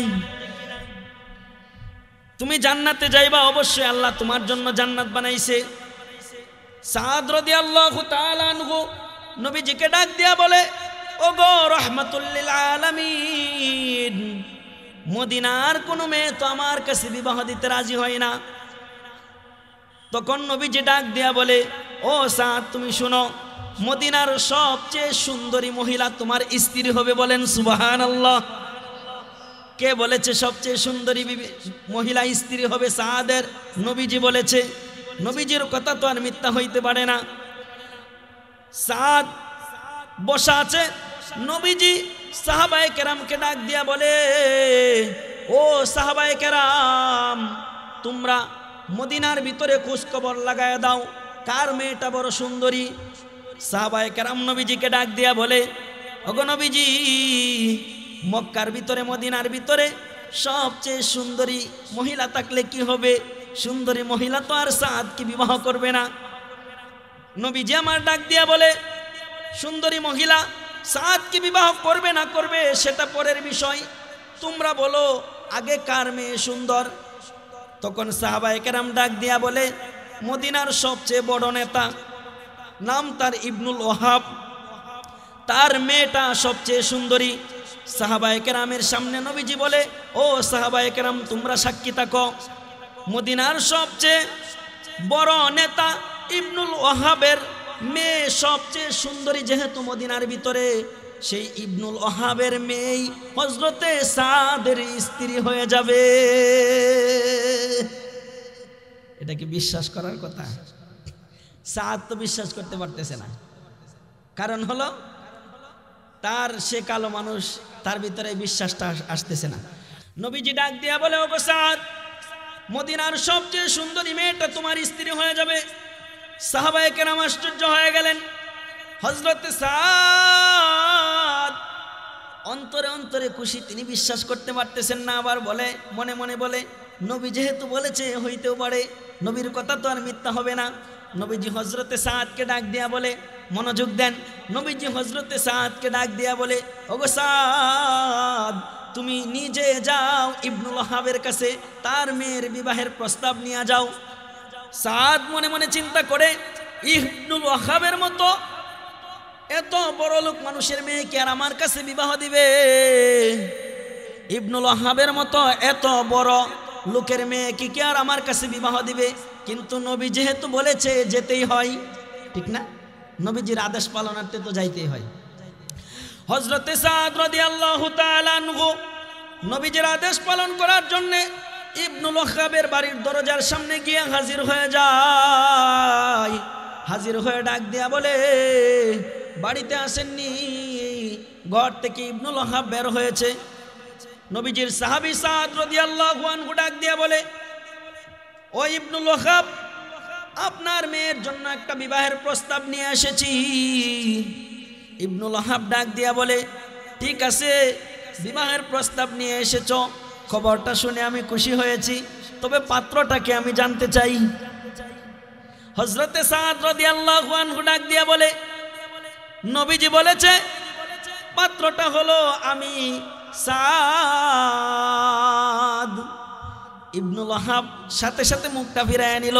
Speaker 1: তুমি জান্নাতে যাইবা, অবশ্যই আল্লাহ তোমার জন্য জান্নাত বানাইছে। সাদ রাদিয়াল্লাহু তাআলা আনহু নবীজিকে ডাক দিয়া বলে, ওগো রাহমাতুল লিল আলামিন, মদিনার কোনো মেয়ে তো আমার কাছে বিবাহ দিতে রাজি হয় না। তখন নবীজি ডাক দিয়া বলে, ও সাদ, তুমি শুনো, মদিনার সবচেয়ে সুন্দরী মহিলা তোমার স্ত্রী হবে। বলেন সুবহানাল্লাহ। কে বলেছে সবচেয়ে সুন্দরী মহিলা স্ত্রী হবে সাদের? নবীজি বলেছে। নবীজির কথা তো আর মিথ্যা হইতে পারে না। সাদ বসা আছে, নবীজি সাহাবায়ে কেরামকে ডাক দিয়া বলে, ও সাহাবায়ে কেরাম, তোমরা মদিনার ভিতরে খোঁজ খবর লাগায় দাও, কার মেয়েটা বড় সুন্দরী। সাহাবায়ে কেরাম নবীজিকে ডাক দিয়া বলে, ওগো নবীজি, মক্কার ভিতরে মদিনার ভিতরে সবচেয়ে সুন্দরী মহিলা থাকলে কি হবে? সুন্দরী মহিলা তো আর সাদকে বিবাহ করবে না। নবীজি আমার ডাক দিয়া বলে, সুন্দরী মহিলা সাদকে বিবাহ করবে না করবে সেটা পরের বিষয়, তোমরা বলো আগে কার মেয়ে সুন্দর। তখন সাহাবায়ে কেরাম ডাক দিয়া বলে, মদিনার সবচেয়ে বড় নেতা, নাম তার ইবনুল ওয়াহাব, তার মেয়েটা সবচেয়ে সুন্দরী। সাহাবায়ে কেরামের সামনে নবীজি বলে, ও সাহাবায়ে কেরাম তোমরা সাক্ষী থাকো, মদিনার সবচেয়ে বড় নেতা ইবনুল ওয়াহাবের মেয়ে সবচেয়ে সুন্দরী যেহেতু মদিনার ভিতরে, সেই ইবনুল ওয়াহাবের মেয়েই হযরতে সাদের স্ত্রী হয়ে যাবে। এটা কি বিশ্বাস করার কথা? সাদ তো বিশ্বাস করতে পারতেছে না, কারণ হলো তার সে কালো মানুষ, তার ভিতরে বিশ্বাসটা আসতেছে না। নবীজি ডাক দিয়া বলে, ওগো সাদ, মদিনার সবচেয়ে সুন্দরী মেয়েটা তোমার স্ত্রী হয়ে যাবে। সাহাবায়ে কেরাম আশ্চর্য হয়ে গেলেন। হযরত সাদ অন্তরে অন্তরে খুশি, তিনি বিশ্বাস করতে পারতেছেন না। আবার বলে, মনে মনে বলে, নবী যেহেতু বলেছে হইতেও পারে, নবীর কথা তো আর মিথ্যা হবে না। নবীজি হযরতে সাদকে ডাক দিয়া বলে, মনোযোগ দেন, নবীজি হযরতে সাদকে ডাক দিয়া বলে, ওগো সাদ, তুমি নিজে যাও ইবনুল ওয়াহাবের কাছে, তার মেয়ের বিবাহের প্রস্তাব নিয়ে যাও। সাদ মনে মনে চিন্তা করে, ইবনুল ওয়াহাবের মতো এত বড় লোক মানুষের মেয়েকে আর আমার কাছে বিবাহ দিবে? ইবনুল ওয়াহাবের মতো এত বড় লোকের মেয়েকে কি আর আমার কাছে বিবাহ দিবে? কিন্তু নবী যেহেতু বলেছে যেতেই হয়, ঠিক না? নবীজির আদেশ পালনার্থে তো যাইতেই হয়। হযরতে সাদ রাদিয়াল্লাহু তাআলা আনহু নবীজির আদেশ পালন করার জন্য ইবনুল ওয়াহাবের বাড়ির দরজার সামনে গিয়ে হাজির হয়ে যায়। হাজির হয়ে ডাক দিয়া বলে, বাড়িতে আসেননি? ঘর থেকে ইবনুল ওয়াহাব বের হয়েছে। নবীজির সাহাবী সাদ রাদিয়াল্লাহু আনহু ডাক দিয়া বলে, ও ইবনুল ওয়াহাব, আপনার মেয়ের জন্য একটা বিবাহের প্রস্তাব নিয়ে এসেছি। ইবনুল ওয়াহাব ডাক দিয়া বলে, ঠিক আছে, বিবাহের প্রস্তাব নিয়ে এসেছো, খবরটা শুনে আমি খুশি হয়েছি, তবে পাত্রটাকে আমি জানতে চাই। হযরতে সাদ রাদিয়াল্লাহু আনহু ডাক দিয়া বলে, নবীজি বলেছে পাত্রটা হলো আমি সাদ। ইবনুল ওয়াহাব সাথে সাথে মুখটা ফিরায় নিল,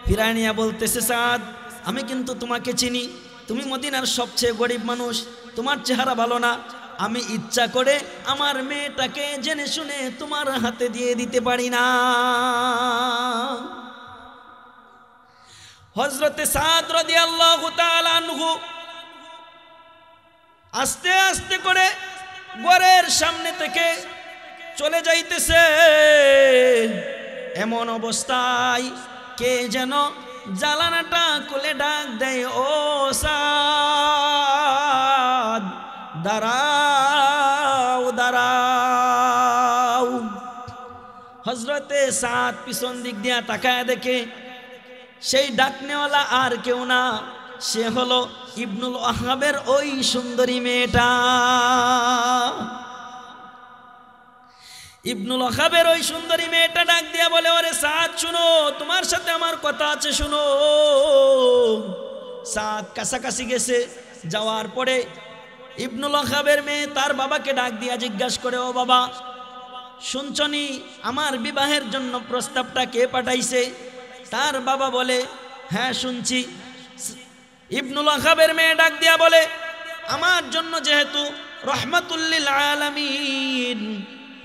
Speaker 1: ফিরায় নিয়ে বলতেছে, সাদ, আমি কিন্তু তোমাকে চিনি, তুমি মদিনার সবচেয়ে গরিব মানুষ, তোমার চেহারা ভালো না, আমি ইচ্ছা করে আমার মেয়েটাকে জেনে শুনে তোমার হাতে দিয়ে দিতে পারি না। হযরতে সাদ রাদিয়াল্লাহু তাআলা আনহু আস্তে আস্তে করে ঘরের সামনে থেকে চলে যাইতেছে। এমন অবস্থায় কে যেন জানালাটা খুলে ডাক দেয়, ও সাদ, দাঁড়াও দাঁড়াও। হযরতে সাদ পিছন দিক দিয়া তাকায় দেখে সেই ডাকনেওয়ালা আর কেউ না, সে হলো ইবনুল ওয়াহাবের ওই সুন্দরী মেয়েটা। ইবনুল ওয়াহাবের ওই সুন্দরী মেয়েটা ডাক দিয়া বলে, ওরে সাদ, শুনো, তোমার সাথে আমার কথা আছে, শুনো। সাদ কাছাকাছি গেছে, যাওয়ার পরে ইবনুল ওয়াহাবের মেয়ে তার বাবাকে ডাক দিয়া জিজ্ঞাসা করে, ও বাবা, শুনছনি আমার বিবাহের জন্য প্রস্তাবটা কে পাঠাইছে? তার বাবা বলে, হ্যাঁ শুনছি। ইবনুল ওয়াহাবের মেয়ে ডাক দিয়া বলে, আমার জন্য যেহেতু রহমাতুল লিল আলামিন,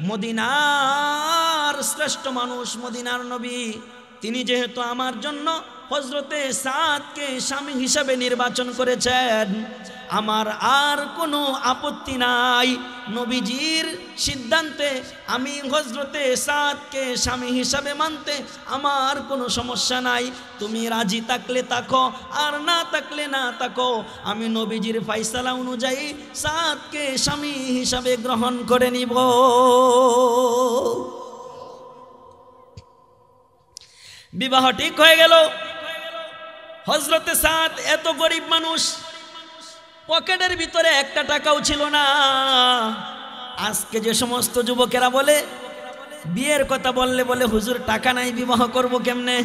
Speaker 1: মদিনার শ্রেষ্ঠ মানুষ, মদিনার নবী, তিনি যেহেতু আমার জন্য হযরতে সাদকে স্বামী হিসাবে নির্বাচন করেছেন, আমার আর কোনো আপত্তি নাই। নবীজির সিদ্ধান্তে আমি হযরতে সাদকে স্বামী হিসাবে মানতে আমার কোনো সমস্যা নাই। তুমি রাজি থাকলে থাকো, আর না থাকলে না থাকো, আমি নবীজির ফয়সালা অনুযায়ী সাদকে স্বামী হিসাবে গ্রহণ করে নিব। বিবাহ ঠিক হয়ে গেল। হযরতে সাদ এত গরিব মানুষ, পকেটের ভিতরে একটা টাকাও ছিল না। আজকে যে সমস্ত যুবকেরা বলে, বিয়ের কথা বললে বলে, হুজুর টাকা নাই, বিবাহ করব কেমনে?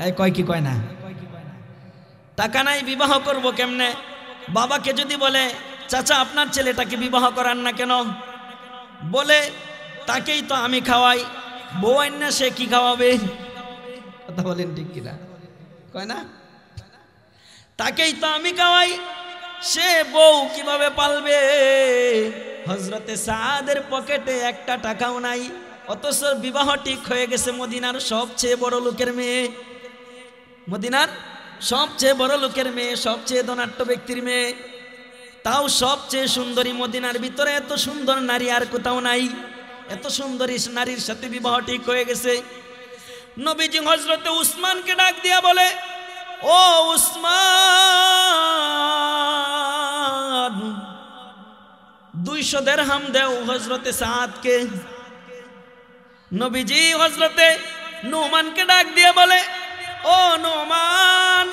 Speaker 1: এই কয় কি কয় না, টাকা নাই বিবাহ করব কেমনে? বাবাকে যদি বলে, চাচা আপনার ছেলেটাকে বিবাহ করান না কেন? বলে, তাকেই তো আমি খাওয়াই, বউ আইনা সে কি খাওয়াবে? কথা বলেন ঠিক কিনা, কয় না? তাকেই তো আমি খাওয়াই, সে বউ কিভাবে পালবে? হযরতে সাদের পকেটে একটা টাকাও নাই, অথচ বিবাহ ঠিক হয়ে গেছে মদিনার সবচেয়ে বড় লোকের মেয়ে, মদিনার সবচেয়ে বড় লোকের মেয়ে, সবচেয়ে ধনাঢ্য ব্যক্তির মেয়ে, তাও সবচেয়ে সুন্দরী। মদিনার ভিতরে এত সুন্দর নারী আর কোথাও নাই, এত সুন্দরী নারীর সাথে বিবাহ ঠিক হয়ে গেছে। নবীজি হযরতে উসমানকে ডাক দিয়া বলে, ও উসমান, 200 দিরহাম দাও হযরতে সাদকে। নবীজি হযরতে নুমানকে ডাক দিয়া বলে, ও নুমান,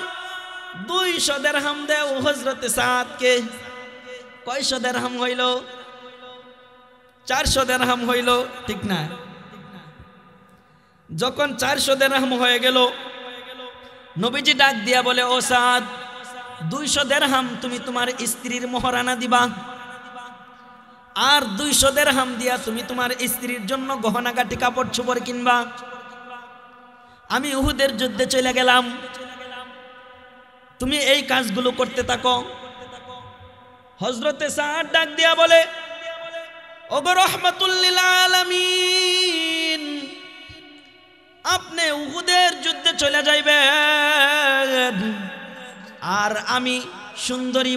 Speaker 1: 200 দিরহাম দাও হযরতে সাদকে। কয়শো দিরহাম হইল? 400 দিরহাম হইল, ঠিক না? যখন 400 দিরহাম হয়ে গেল, নবীজি ডাক দিয়া বলে, ও সাদ, 200 দিরহাম তুমি তোমার স্ত্রীর মোহরানা দিবা, আর 200 দিরহাম দিয়া তুমি তোমার স্ত্রীর জন্য গহনাগাটি কাপড় চোপড় কিনবা। আমি উহুদের যুদ্ধে চলে গেলাম, তুমি এই কাজগুলো করতে থাকো। হযরতে সাদ ডাক দিয়া বলে, ওগো রহমাতুল লিল আলামিন, আপনি উহুদের যুদ্ধে চলে যাইবেন, আর আমি সুন্দরী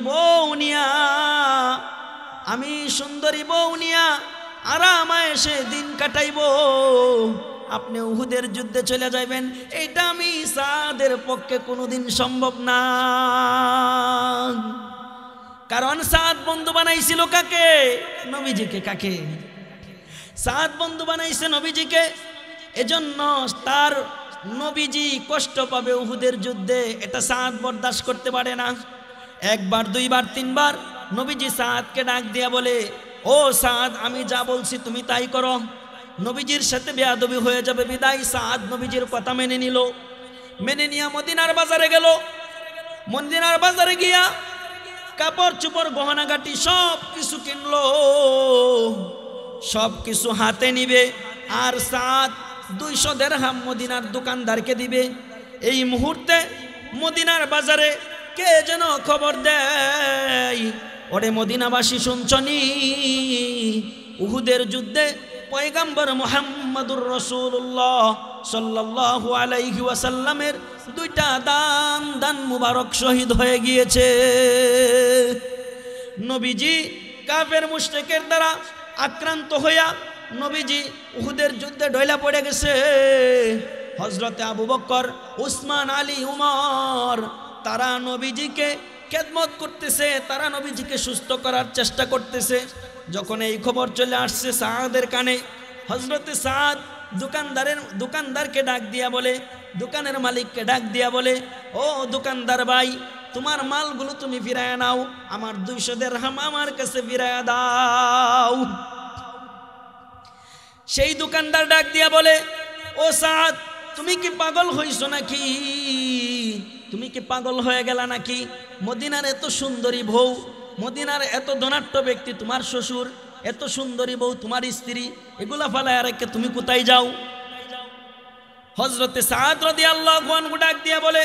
Speaker 1: বউ নিয়া আরামে এসে দিন কাটাইব। আপনি উহুদের যুদ্ধে চলে যাইবেন, এইটা আমি সাদের পক্ষে কোনোদিন সম্ভব না। কারণ সাদ বন্ধু বানাইছিল কাকে? নবীজিকে। কাকে? সাদ বন্ধু বানাইছে নবীজিকে, এজন্য তার নবীজি কষ্ট পাবে উহুদের যুদ্ধে, এটা সাদ বরদাস্ত করতে পারে না। একবার, দুইবার, তিনবার নবীজি সাদকে ডাক দিয়া বলে, ও সাদ, আমি যা বলছি তুমি তাই করো। নবীজির সাথে বেয়াদবি হয়ে যাবে বিদায় সাদ নবীজির কথা মেনে নিল। মেনে নিয়ে মদিনার বাজারে গেল। মদিনার বাজারে গিয়া কাপড় চোপড় গহনাগাটি সব কিছু কিনলো, সব কিছু হাতে নিবে, আর সাদ 200 দিরহাম মদিনার দোকানদারকে দিবে। এই মুহূর্তে মদিনার বাজারে কে যেন খবর দেয়, ওরে মদিনাবাসী শুনছনি, উহুদের যুদ্ধে পয়গম্বর মুহাম্মদুর রাসূলুল্লাহ সাল্লাল্লাহু আলাইহি ওয়াসাল্লামের 2টা দান মুবারক শহীদ হয়ে গিয়েছে। নবীজি কাফের মুশরিকের দ্বারা আক্রান্ত হইয়া নবীজি উহুদের যুদ্ধে ঢইলা পড়ে গেছে। হযরতে আবু বকর, উসমান, আলী, উমর তারা নবীজিকে খেদমত করতেছে, তারা নবীজিকে সুস্থ করার চেষ্টা করতেছে। যখন এই খবর চলে আসছে সাদের কানে, হযরতে সাদ দোকানদারকে ডাক দিয়া বলে, দোকানের মালিককে ডাক দিয়া বলে, ও দোকানদার ভাই, তোমার মালগুলো তুমি ফিরায় নাও, আমার 200 দিরহাম আমার কাছে ফিরায় দাও। সেই দোকানদার ডাক দিয়া বলে, ও সাদ, তুমি কি পাগল হইছো নাকি? তুমি কি পাগল হয়ে গেলা নাকি? মদিনার এত সুন্দরী বউ, মদিনার এত ধনাঢ্য ব্যক্তি তোমার শ্বশুর, এত সুন্দরী বউ তোমার স্ত্রী, এগুলা ফালায় রেখে তুমি কোথায় যাও? হযরতে সাদ রাদিয়াল্লাহু আনহু ডাক দিয়া বলে,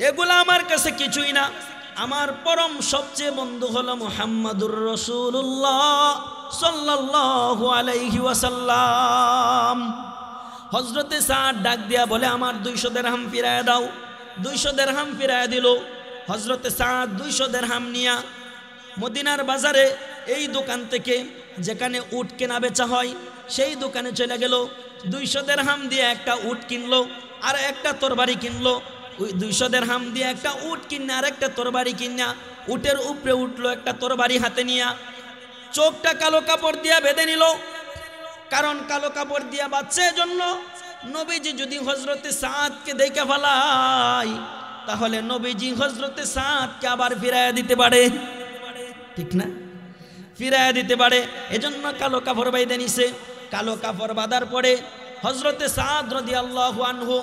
Speaker 1: এগুলা আমার কাছে কিছুই না, আমার পরম সবচেয়ে বন্ধু হলো মুহাম্মদুর রাসূলুল্লাহ সাল্লাল্লাহু আলাইহি ওয়াসাল্লাম। হযরতে সাদ ডাক দিয়া বলে, আমার 200 দিরহাম ফিরায় দাও। 200 দিরহাম ফিরায় দিল। হযরতে সাদ 200 দিরহাম নিয়া মদিনার বাজারে এই দোকান থেকে যেখানে উট কেনা বেচা হয় সেই দোকানে চলে গেল। 200 দিরহাম দিয়ে একটা উট কিনলো, আর একটা তরবারি কিনলো। ওই 200 দিরহাম দিয়ে একটা উট কিনে আর একটা তরবারি কিনা উটের উপরে উঠলো, একটা তরবারি হাতে নিয়া চোখটা কালো কাপড় দিয়া বেঁধে নিল। কারণ কালো কাপড় দিয়া বাঁচছে, জন্য নবীজি যদি হযরতে সাদকে দেখে ফেলায়, তাহলে নবীজি হযরতে সাদকে আবার ফিরাইয়া দিতে পারে, ঠিক না? ফিরাইয়া দিতে পারে, এজন্য কালো কাপড় বেঁধে নিছে। কালো কাপড় বাঁধার পরে হযরতে সাদ রাদিয়াল্লাহু আনহু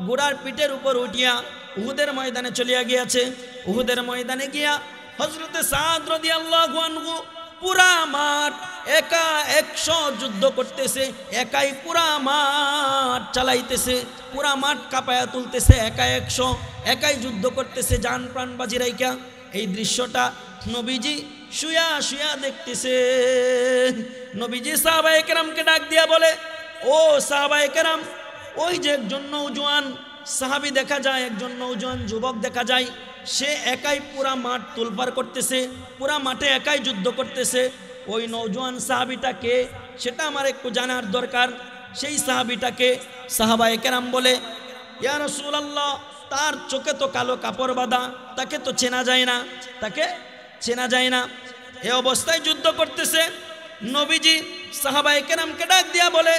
Speaker 1: ঘোড়ার পিঠের উপর উঠিয়া উহুদের ময়দানে চলিয়া গিয়াছে। উহুদের ময়দানে গিয়া হযরতে সাদ রাদিয়াল্লাহু আনহু পুরা মাঠ একা 100 যুদ্ধ করতেছে, একাই পুরা মাঠ চালাইতেছে, পুরা মাঠ কাঁপায়া তুলতেছে, একা 100 একাই যুদ্ধ করতেছে, জান প্রাণ বাজি রাইখা। এই দৃশ্যটা নবীজি শুয়া শুয়া দেখতেছে। নবীজি সাহাবায়ে কেরামকে ডাক দিয়া বলে, ও সাহাবায়ে কেরাম, ওই যে একজন নওজোয়ান সাহাবী দেখা যায়, একজন নওজোয়ান যুবক দেখা যায়, সে একাই পুরা মাঠ তোলপাড় করতেছে, পুরা মাঠে একাই যুদ্ধ করতেছে। ওই নওজোয়ান সাহাবীটাকে সেটা আমার একটু জানার দরকার। সেই সাহাবীটাকে সাহাবায়ে কেরাম বলে, ইয়া রাসূলুল্লাহ, তার চোখে তো কালো কাপড় বাঁধা, তাকে তো চেনা যায় না, তাকে চেনা যায় না। এই অবস্থায় যুদ্ধ করতেছে। নবীজি সাহাবায়ে কেরামকে ডাক দিয়া বলে,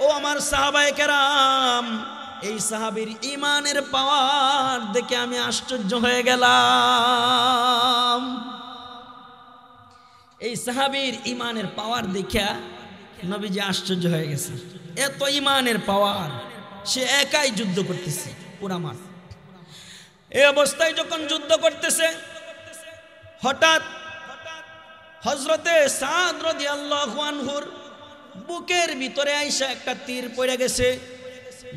Speaker 1: ও আমার সাহাবায়ে কেরাম, এই সাহাবীর ঈমানের পাওয়ার দেখে আমি আশ্চর্য হয়ে গেলাম। এই সাহাবীর ঈমানের পাওয়ার দেখে নবীজি আশ্চর্য হয়ে গেছে। এত ঈমানের পাওয়ার, সে একাই যুদ্ধ করতেছে পুরা মাঠ। এই অবস্থায় যখন যুদ্ধ করতেছে, হঠাৎ হযরতে সাদ রাদিয়াল্লাহু আনহুর বুকের ভিতরে আইসা একটা তীর পড়ে গেছে।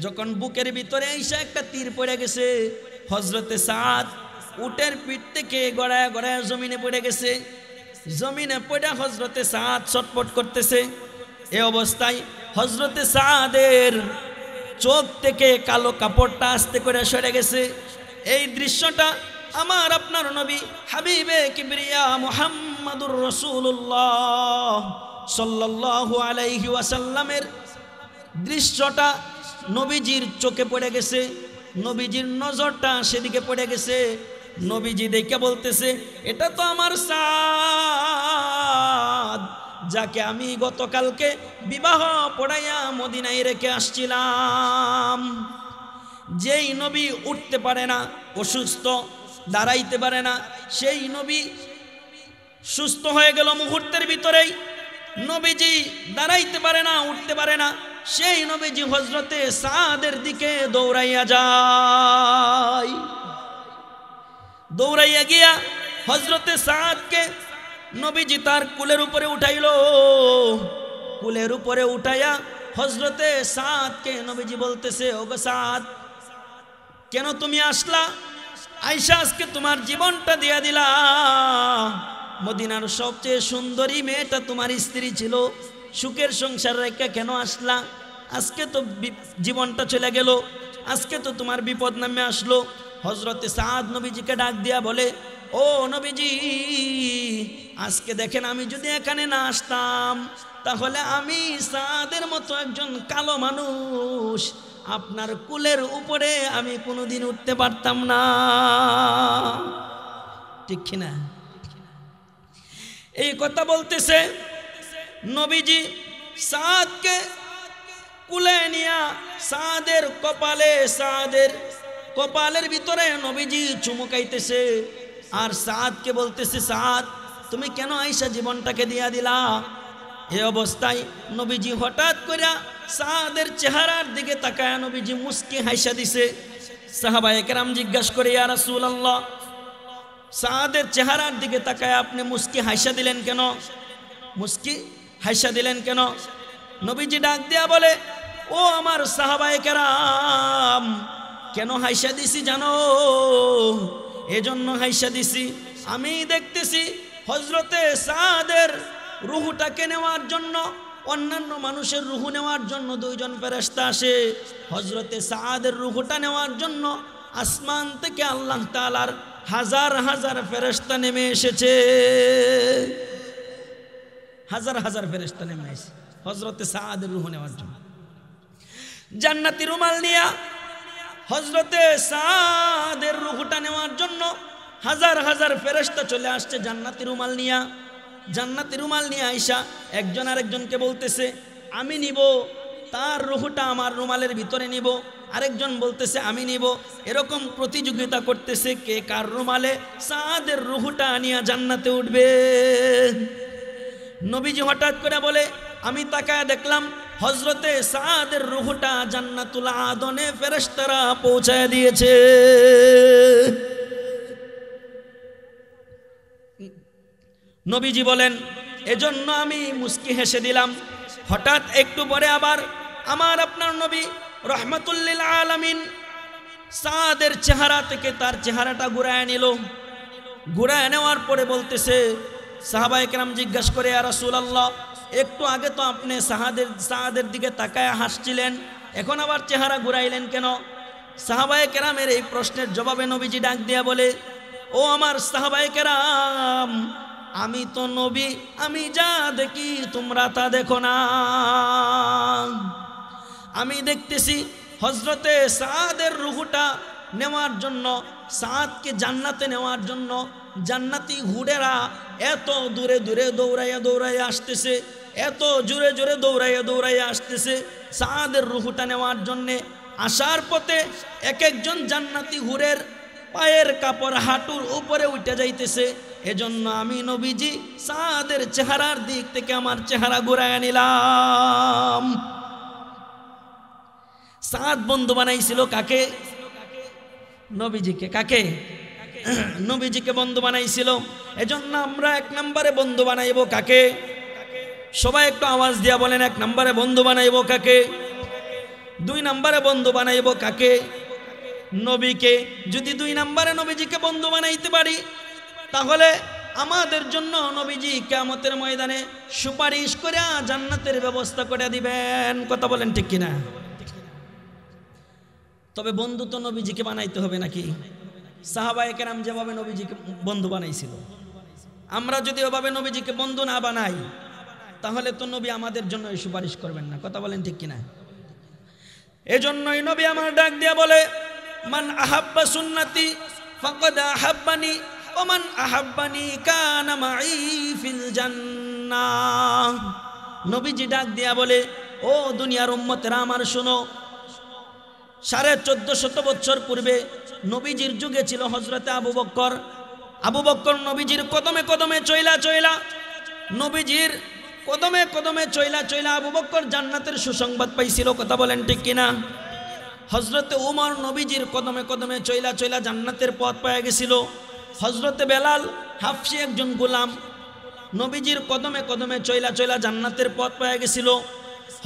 Speaker 1: যখন বুকের ভিতরে আইসা একটা তীর পড়ে গেছে, হযরতে সাদ উটের পিঠ থেকে গড়ায় গড়ায় জমিনে পড়ে গেছে। জমিনে পড়ে হযরতে সাদ ছটফট করতেছে। এই অবস্থায় হযরতে সাদের চোখ থেকে কালো কাপড়টা আস্তে করে সরে গেছে। এই দৃশ্যটা আমার আপনার নবী হাবিবে কিবরিয়া মুহাম্মাদুর রাসূলুল্লাহ সাল্লাল্লাহু আলাইহি ওয়াসাল্লামের দৃশ্যটা নবীজির চোখে পড়ে গেছে। নবীজির নজরটা সেদিকে পড়ে গেছে। নবীজি দেখে বলতেছে, এটা তো আমার সাদ, যাকে আমি গতকালকে বিবাহ পড়াইয়া মদিনায় রেখে আসছিলাম। যেই নবী উঠতে পারে না, অসুস্থ, দাঁড়াইতে পারে না, সেই নবী সুস্থ হয়ে গেল মুহূর্তের ভিতরেই। নবীজি দাঁড়াইতে পারে না, উঠতে পারে না, সেই নবীজি হযরতে সাদের দিকে দৌড়াইয়া যায়। দৌড়াইয়া গিয়া হযরতে সাদকে নবীজি তার কুলের উপরে উঠাইলো। কুলের উপরে উঠাইয়া হযরতে সাদকে নবীজি বলতেছে, ওগো সাদ, কেন তুমি আসলা? আয়েশা আজকে তোমার জীবনটা দিয়া দিলা। মদিনার সবচেয়ে সুন্দরী মেয়েটা তোমার স্ত্রী ছিল, সুখের সংসার রেখে কেন আসলা? আজকে তো জীবনটা চলে গেল, আজকে তো তোমার বিপদ নামে আসলো। হযরতে সাদ নবীজিকে ডাক দিয়া বলে, ও নবীজি, আজকে দেখেন আমি যদি এখানে না আসতাম, তাহলে আমি সাদের মতো একজন কালো মানুষ আপনার কুলের উপরে আমি কোনোদিন উঠতে পারতাম না। ঠিক কিনা? এই কথা বলতেছে। নবীজি সাদকে কুলে নিয়া সাদের কপালের ভিতরে নবীজি চুমুকাইতেছে। আর সাদকে বলতেছে, সাদ, তুমি কেন আয়েশা জীবনটাকে দিয়া দিলা? এই অবস্থায় নবীজি হঠাৎ করে সাদের চেহারার দিকে তাকায় নবীজি মুস্কি হাসা দিছে। সাহাবায়ে কেরাম জিজ্ঞাসা করে, ইয়া রাসূলুল্লাহ, সাদের চেহারার দিকে তাকায় আপনি মুস্কি হাসা দিলেন কেন? মুস্কি হাসা দিলেন কেন? নবীজি ডাক দিয়া বলে, ও আমার সাহাবায়ে কেরাম, কেন হাসা দিছি জানো? এজন্য হাসা দিছি, আমি দেখতেছি হযরতে সাদের রূহটাকে নেওয়ার জন্য, অন্যান্য মানুষের রূহ নেওয়ার জন্য দুইজন ফেরেশতা আসে। হযরতে সাদের রূহটা নেওয়ার জন্য আসমান থেকে আল্লাহ তাআলার হাজার হাজার ফেরেশতা নেমে এসেছে। হাজার হাজার ফেরেশতা নেমে এসেছে হযরতে সাদের রূহ নেওয়ার জন্য। জান্নাতি রুমাল নিয়া হযরতে সাদের রূহটা নেওয়ার জন্য হাজার হাজার ফেরেশতা চলে আসছে জান্নাতি রুমাল নিয়া। জান্নাতি রুমাল নিয়ে আয়েশা একজন আরেকজনকে বলতেছে, আমি নিব, তার রূহটা আমার রুমালের ভিতরে নিব। আরেকজন বলতেছে, আমি নিব। এরকম প্রতিযোগিতা করতেছে কে কার রুমালে সাদের রূহটা নিয়ে জান্নাতে উঠবে। নবীজি হঠাৎ করে বলে, আমি তাকায় দেখলাম হযরতে সাদের রূহটা জান্নাতুল আদনে ফেরেশতারা পৌঁছায় দিয়েছে। নবীজি বলেন, এজন্য আমি মুস্কি হেসে দিলাম। হঠাৎ একটু পরে আবার আমার আপনার নবী রাহমাতুল লিল আলামিন সাদের চেহারা থেকে তার চেহারাটা ঘুরায় নিল। ঘুরায় নেওয়ার পরে বলতেছে, সাহাবায়ে কেরাম জিজ্ঞাসা করে, ইয়া রাসূলুল্লাহ, একটু আগে তো আপনি সাহাদের দিকে তাকায় হাসছিলেন, এখন আবার চেহারা ঘুরাইলেন কেন? সাহাবায়ে কেরামের এই প্রশ্নের জবাবে নবীজি ডাক দিয়া বলে, ও আমার সাহাবায়ে কেরাম, আমি তো নবী, আমি যা দেখি তোমরা তা দেখো না। আমি দেখতেছি হযরতে সাদের রূহটা নেওয়ার জন্য, সাদকে জান্নাতে নেওয়ার জন্য জান্নাতি হুড়েরা এত দূরে দূরে দৌড়াইয়া আসতেছে, এত জোরে জোরে দৌড়াইয়া আসতেছে সাদের রূহটা নেওয়ার জন্যে। আসার পথে এক একজন জান্নাতি হুরের পায়ের কাপড় হাঁটুর উপরে উঠে যাইতেছে। এজন্য আমি নবীজি সাদের চেহারার দিক থেকে আমার চেহারা ঘুরাইয়া নিলাম। সাদ বন্ধু বানাইছিল কাকে? নবীজিকে। কাকে? নবীজিকে বন্ধু বানাইছিল। এজন্য আমরা এক নম্বরে বন্ধু বানাইব কাকে? সবাই একটু আওয়াজ দিয়া বলেন, এক নম্বরে বন্ধু বানাইব কাকে? দুই নম্বরে বন্ধু বানাইব কাকে? নবীকে। যদি দুই নম্বরে নবীজিকে বন্ধু বানাইতে পারি, তাহলে আমাদের জন্য নবীজি কিয়ামতের ময়দানে সুপারিশ করে জান্নাতের ব্যবস্থা করে দিবেন। কথা বলেন ঠিক কিনা? তবে বন্ধু তো নবীজিকে বানাইতে হবে নাকি? সাহাবায়ে কেরাম যেভাবে নবীজিকে বন্ধু বানাইছিল, আমরা যদি ওভাবে নবীজিকে বন্ধু না বানাই, তাহলে তো নবী আমাদের জন্য সুপারিশ করবেন না। কথা বলেন ঠিক কিনা? এজন্যই নবী আমার ডাক দিয়া বলে, মান আহাব্বা সুন্নতি ফাকাদ আহাব্বানি ওয়া মান আহাব্বানি কানা মাই ফিল জান্নাহ। নবীজি ডাক দিয়া বলে, ও দুনিয়ার উম্মতেরা আমার শোনো, 1450 বছর পূর্বে নবীজির যুগে ছিল হযরতে আবু বকর। আবু বকর নবীজির কদমে কদমে চইলা নবীজির কদমে কদমে চইলা আবু বকর জান্নাতের সুসংবাদ পাইছিল। কথা বলেন ঠিক কিনা? হযরতে উমর নবীজির কদমে কদমে চইলা জান্নাতের পথ পেয়ে গেছিল। হযরতে বেলাল হাফসি একজন গোলাম নবীজির কদমে কদমে চইলা জান্নাতের পথ পেয়ে গেছিল।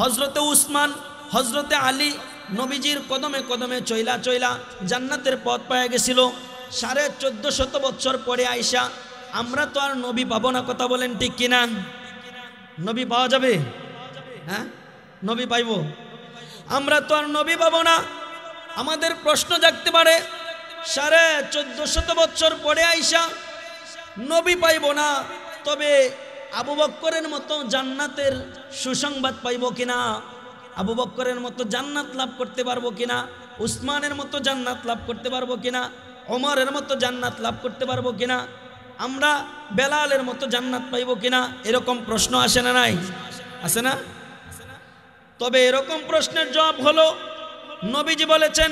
Speaker 1: হযরতে উসমান, হযরতে আলী নবীজির কদমে কদমে চইলা জান্নাতের পথ পেয়ে গেছিল। 1450 বছর পরে আইসা আমরা তো আর নবী পাবো না। কথা বলেন ঠিক কিনা? নবী পাওয়া যাবে? হ্যাঁ, নবী পাইব? আমরা তো আর নবী পাবো না। আমাদের প্রশ্ন জাগতে পারে, 1450 বছর পরে আইসা নবী পাইব না, তবে আবু বকরের মতো জান্নাতের সুসংবাদ পাইব কিনা? আবু বকরের মতো জান্নাত লাভ করতে পারবো কিনা? উসমানের মতো জান্নাত লাভ করতে পারবো কিনা? ওমরের মতো জান্নাত লাভ করতে পারবো কিনা? আমরা বেলালের মতো জান্নাত পাইব কিনা? এরকম প্রশ্ন আসে না? নাই আসে না? তবে এরকম প্রশ্নের জবাব হলো, নবীজি বলেছেন,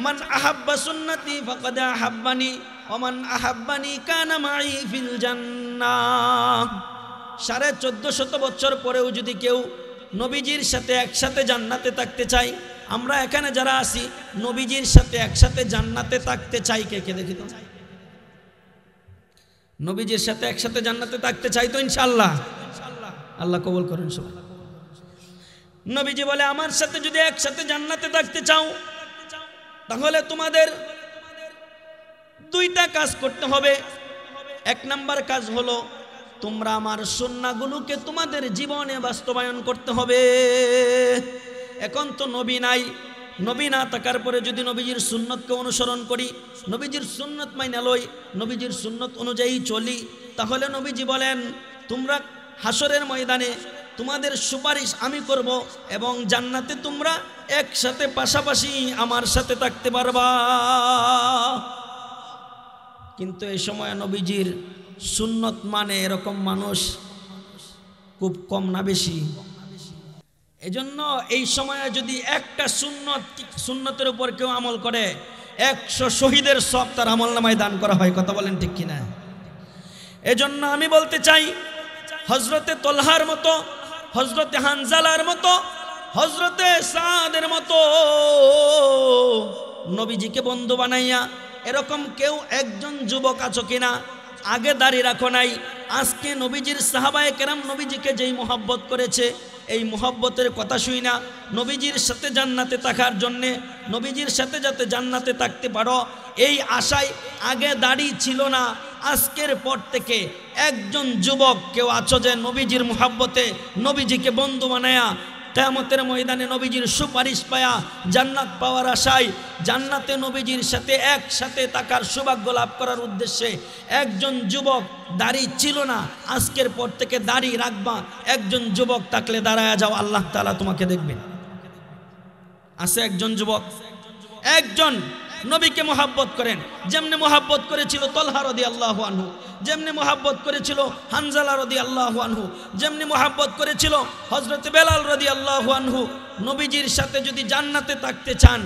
Speaker 1: মান আহাব্বা সুন্নতি ফাকাদ আহাব্বানি ওয়া মান আহাব্বানি কানা মাই ফিল জান্নাহ। 1450 বছর পরেও যদি কেউ নবীজির সাথে একসাথে জান্নাতে থাকতে চাই, আমরা এখানে যারা আছি নবীজির সাথে একসাথে জান্নাতে থাকতে চাই কে কে? দেখি তো, নবীজির সাথে একসাথে জান্নাতে থাকতে চাই তো ইনশাআল্লাহ? আল্লাহ কবুল করেন সবাই। নবীজি বলে, আমার সাথে যদি একসাথে জান্নাতে থাকতে চাও, তাহলে তোমাদের দুইটা কাজ করতে হবে। এক নাম্বার কাজ হলো, তোমরা আমার সুন্নাহগুলোকে তোমাদের জীবনে বাস্তবায়ন করতে হবে। এখন তো নবী নাই, নবী না থাকার পরে যদি নবীজির সুন্নতকে অনুসরণ করি, নবীজির সুন্নত মাইনা লই, নবীজির সুন্নত অনুযায়ী চলি, তাহলে নবীজি বলেন, তোমরা হাসরের ময়দানে তোমাদের সুপারিশ আমি করব এবং জান্নাতে তোমরা একসাথে পাশাপাশি আমার সাথে থাকতে পারবা। কিন্তু এই সময় নবীজির সুন্নত মানে এরকম মানুষ খুব কম না বেশি? এজন্য এই সময়ে যদি একটা সুন্নতের উপর কেউ আমল করে, 100 শহীদের সব তার আমল নামায় দান করা হয়। কথা বলেন ঠিক কিনা? এজন্য আমি বলতে চাই, হযরতে তলহার মতো, হযরতে হানজালার মতো, হযরতে সাদের মতো নবীজিকে বন্ধু বানাইয়া এরকম কেউ একজন যুবক আছো কিনা? আগে দাঁড়িয়ে রাখো নাই, আজকে নবীজির সাহাবায়ে কেরাম নবীজিকে যেই মোহাব্বত করেছে, এই মোহাব্বতের কথা শুই না নবীজির সাথে জান্নাতে থাকার জন্যে, নবীজির সাথে যাতে জান্নাতে থাকতে পারো এই আশায় আগে দাঁড়িয়ে ছিল না। আজকের পর থেকে একজন যুবক কেউ আছো যে নবীজির মুহাব্বতে নবীজিকে বন্ধু বানায়া কিয়ামতের ময়দানে নবীজির সুপারিশ পায়া জান্নাত পাওয়ার আশায় জান্নাতে নবীজির সাথে একসাথে থাকার সৌভাগ্য লাভ করার উদ্দেশ্যে একজন যুবক দাড়ি ছিল না, আজকের পর থেকে দাড়ি রাখবা। একজন যুবক থাকলে দাঁড়ায়া যাও, আল্লাহ তাআলা তোমাকে দেখবেন। আছে একজন যুবক, একজন নবীকে মোহাব্বত করেন, যেমনি মোহাব্বত করেছিল তলহা রাদিয়াল্লাহু আনহু, যেমনি মোহাব্বত করেছিল হানজালা রাদিয়াল্লাহু আনহু, যেমনি মোহাব্বত করেছিল হযরত বেলাল রাদিয়াল্লাহু আনহু। নবীজির সাথে যদি জান্নাতে থাকতে চান,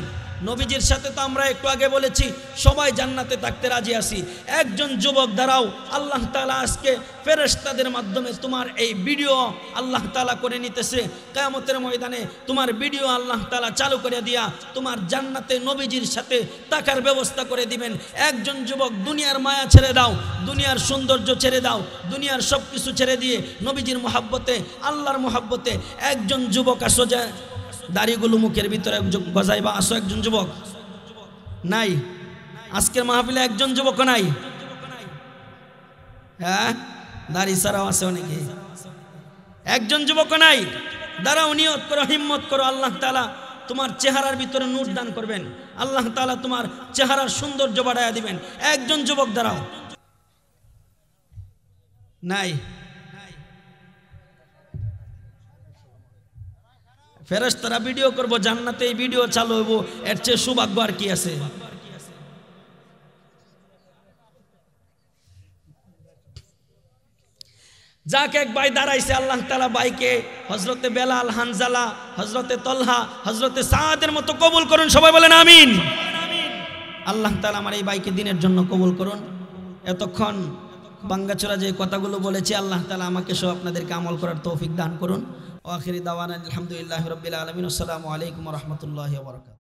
Speaker 1: নবীজির সাথে তো আমরা একটু আগে বলেছি সবাই জান্নাতে থাকতে রাজি আছি। একজন যুবক দাঁড়াও, আল্লাহ তাআলা আজকে ফেরেশতাদের মাধ্যমে তোমার এই ভিডিও আল্লাহ তাআলা করে নিতেছে। কিয়ামতের ময়দানে তোমার ভিডিও আল্লাহ তাআলা চালু করে দিয়া তোমার জান্নাতে নবীজির সাথে থাকার ব্যবস্থা করে দিবেন। একজন যুবক দুনিয়ার মায়া ছেড়ে দাও, দুনিয়ার সৌন্দর্য ছেড়ে দাও, দুনিয়ার সব কিছু ছেড়ে দিয়ে নবীজির মুহাব্বতে আল্লাহর মুহাব্বতে একজন যুবক আসো যে দাড়িগুলো মুখের ভিতরে গজাইবা, আসো একজন যুবক। নাই আজকের মাহফিলে একজন যুবক নাই, হ্যাঁ দাড়ি ছাড়াও আছে অনেকে, একজন যুবক নাই। দাঁড়াও, নিয়ত করো, হিম্মত করো, আল্লাহ তাআলা তোমার চেহারার ভিতরে নূর দান করবেন, আল্লাহ তাআলা তোমার চেহারার সৌন্দর্য বাড়াইয়া দিবেন। একজন যুবক দাঁড়াও। নাই, ফেরেশতারা ভিডিও করব, জান্নাতে এই ভিডিও চালু হইব, এর চেয়ে সৌভাগ্য আর কি আছে? যাকে এক ভাই দাঁড়াইছে আল্লাহ তাআলা ভাইকে হযরতে বেলাল, হানজালা, হযরতে তলহা, হযরতে সাদের মতো কবুল করুন, সবাই বলেন আমিন। আল্লাহ তাআলা আমার এই ভাইকে দিনের জন্য কবুল করুন। এতক্ষণ বাঙ্গাচোরা যে কথাগুলো বলেছি আল্লাহ তাআলা আমাকে সহ আপনাদেরকে আমল করার তৌফিক দান করুন। ওয়া আখিরি দাওয়ানা আলহামদুলিল্লাহি রাব্বিল আলামিন। আসসালামু আলাইকুম ওয়া রাহমাতুল্লাহি ওয়া বারাকাতুহু।